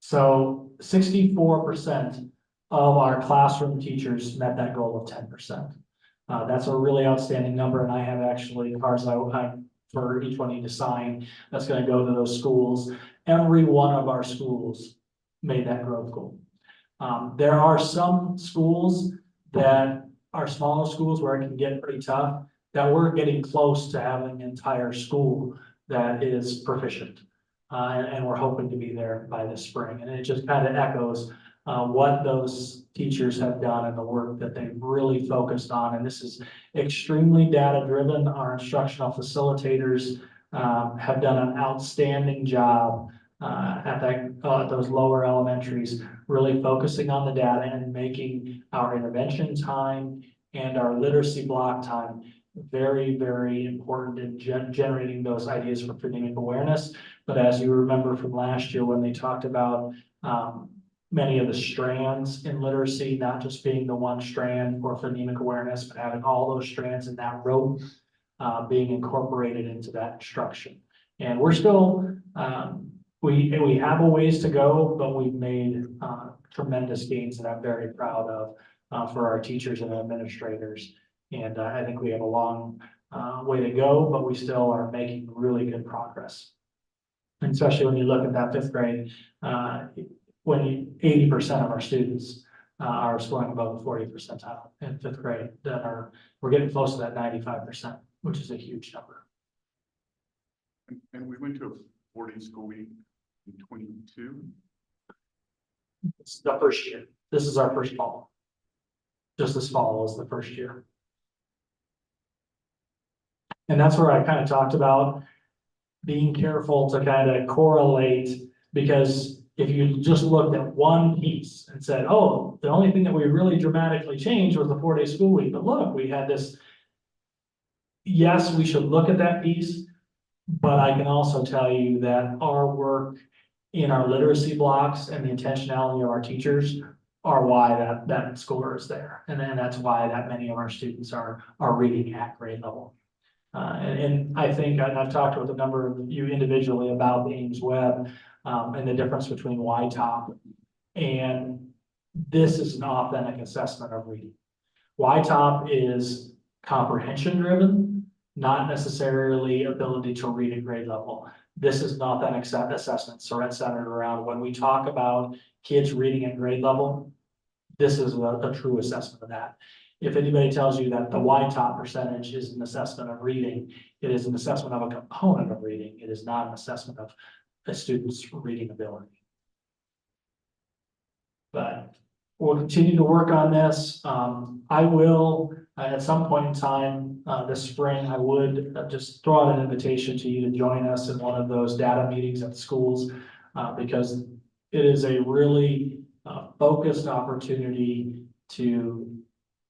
So 64% of our classroom teachers met that goal of 10%. That's a really outstanding number, and I have actually cards for each one you to sign that's going to go to those schools. Every one of our schools made that growth goal. There are some schools that are smaller schools where it can get pretty tough, that we're getting close to having an entire school that is proficient. And we're hoping to be there by this spring. And it just kind of echoes what those teachers have done and the work that they've really focused on. And this is extremely data driven. Our instructional facilitators have done an outstanding job at those lower elementaries, really focusing on the data and making our intervention time and our literacy block time very, very important in generating those ideas for phonemic awareness, But as you remember from last year, when they talked about, many of the strands in literacy, not just being the one strand for phonemic awareness, but having all those strands in that rope, being incorporated into that instruction. And we're still, we have a ways to go, but we've made, tremendous gains that I'm very proud of, for our teachers and administrators. And I think we have a long, way to go, but we still are making really good progress. And especially when you look at that fifth grade, when 80% of our students are scoring above the 40th percentile in fifth grade, we're getting close to that 95%, which is a huge number. And we went to a 4-day school week in 22. It's the first year. This is our first fall. Just this fall was the first year. And that's where I kind of talked about being careful to kind of correlate, because if you just looked at one piece and said, oh, the only thing that we really dramatically changed was the 4-day school week, but look, we had this. Yes, we should look at that piece, but I can also tell you that our work in our literacy blocks and the intentionality of our teachers are why that score is there. And then that's why that many of our students are reading at grade level. And I think I've talked with a number of you individually about the Ames Web, and the difference between YTOP, and this is an authentic assessment of reading. YTOP is comprehension driven, not necessarily ability to read at grade level. This is an authentic assessment, so it's centered around when we talk about kids reading at grade level, this is a true assessment of that. If anybody tells you that the YTOP percentage is an assessment of reading, it is an assessment of a component of reading. It is not an assessment of a student's reading ability. But we'll continue to work on this. I will, at some point in time this spring, I would just throw out an invitation to you to join us in one of those data meetings at schools, because it is a really focused opportunity to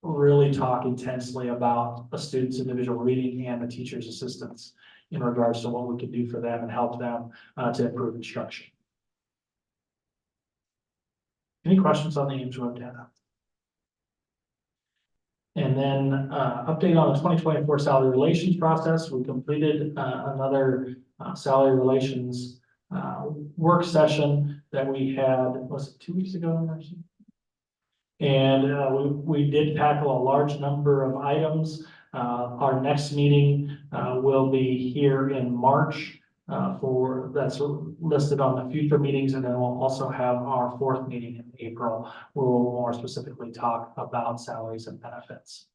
really talk intensely about a student's individual reading and the teacher's assistance in regards to what we can do for them and help them to improve instruction. Any questions on the Ames Web data? And then update on the 2024 salary relations process. We completed another salary relations work session that we had, was it 2 weeks ago, Marcy? And we did tackle a large number of items. Our next meeting will be here in March that's listed on the future meetings. And then we'll also have our fourth meeting in April, where we'll more specifically talk about salaries and benefits.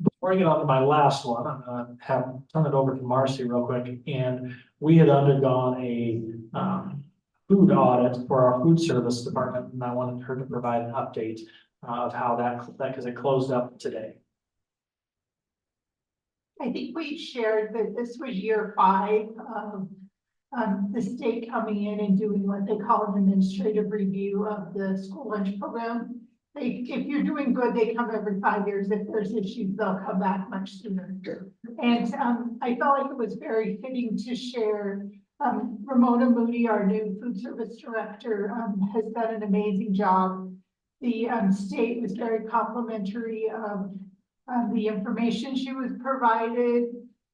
Before I get on to my last one, I'm going to turn it over to Marcy real quick. And we had undergone a food audit for our food service department, and I wanted her to provide an update of how that because it closed up today. I think we shared that this was year 5 of the state coming in and doing what they call an administrative review of the school lunch program. If you're doing good, they come every 5 years. If there's issues, they'll come back much sooner. And I felt like it was very fitting to share. Ramona Moody, our new food service director, has done an amazing job. The state was very complimentary of the information she was provided.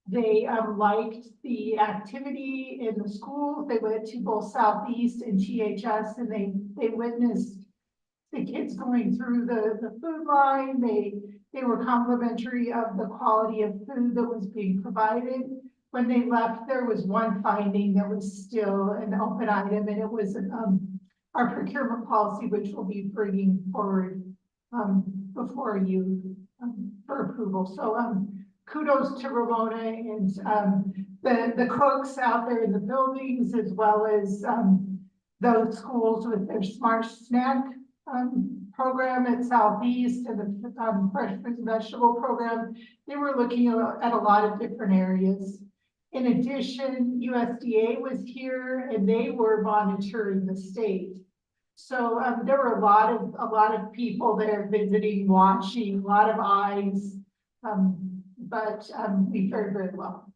They liked the activity in the schools. They went to both Southeast and THS, and they witnessed the kids going through the food line. They were complimentary of the quality of food that was being provided. When they left, there was one finding that was still an open item, and it was our procurement policy, which we'll be bringing forward before you for approval. So kudos to Ramona and the cooks out there in the buildings, as well as those schools with their smart snack program at Southeast and the fresh fruit and vegetable program. They were looking at a lot of different areas. In addition, USDA was here and they were monitoring the state. So there were a lot of people there visiting, watching, a lot of eyes, but we fared very well.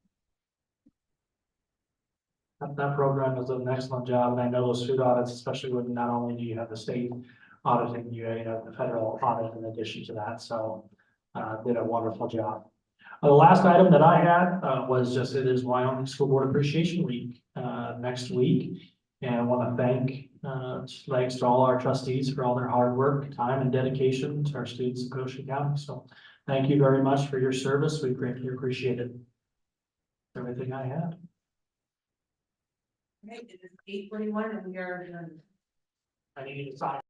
That program does an excellent job, and I know those food audits, especially when not only do you have the state auditing, you have the federal audit in addition to that, so did a wonderful job. The last item that I had was just, it is Wyoming School Board Appreciation Week next week. And I want to thank, thanks to all our trustees for all their hard work, time and dedication to our students in Goshen County. So thank you very much for your service. We greatly appreciate it. Everything I had. Okay, it is 8:41 and we are adjourned. I need you to sign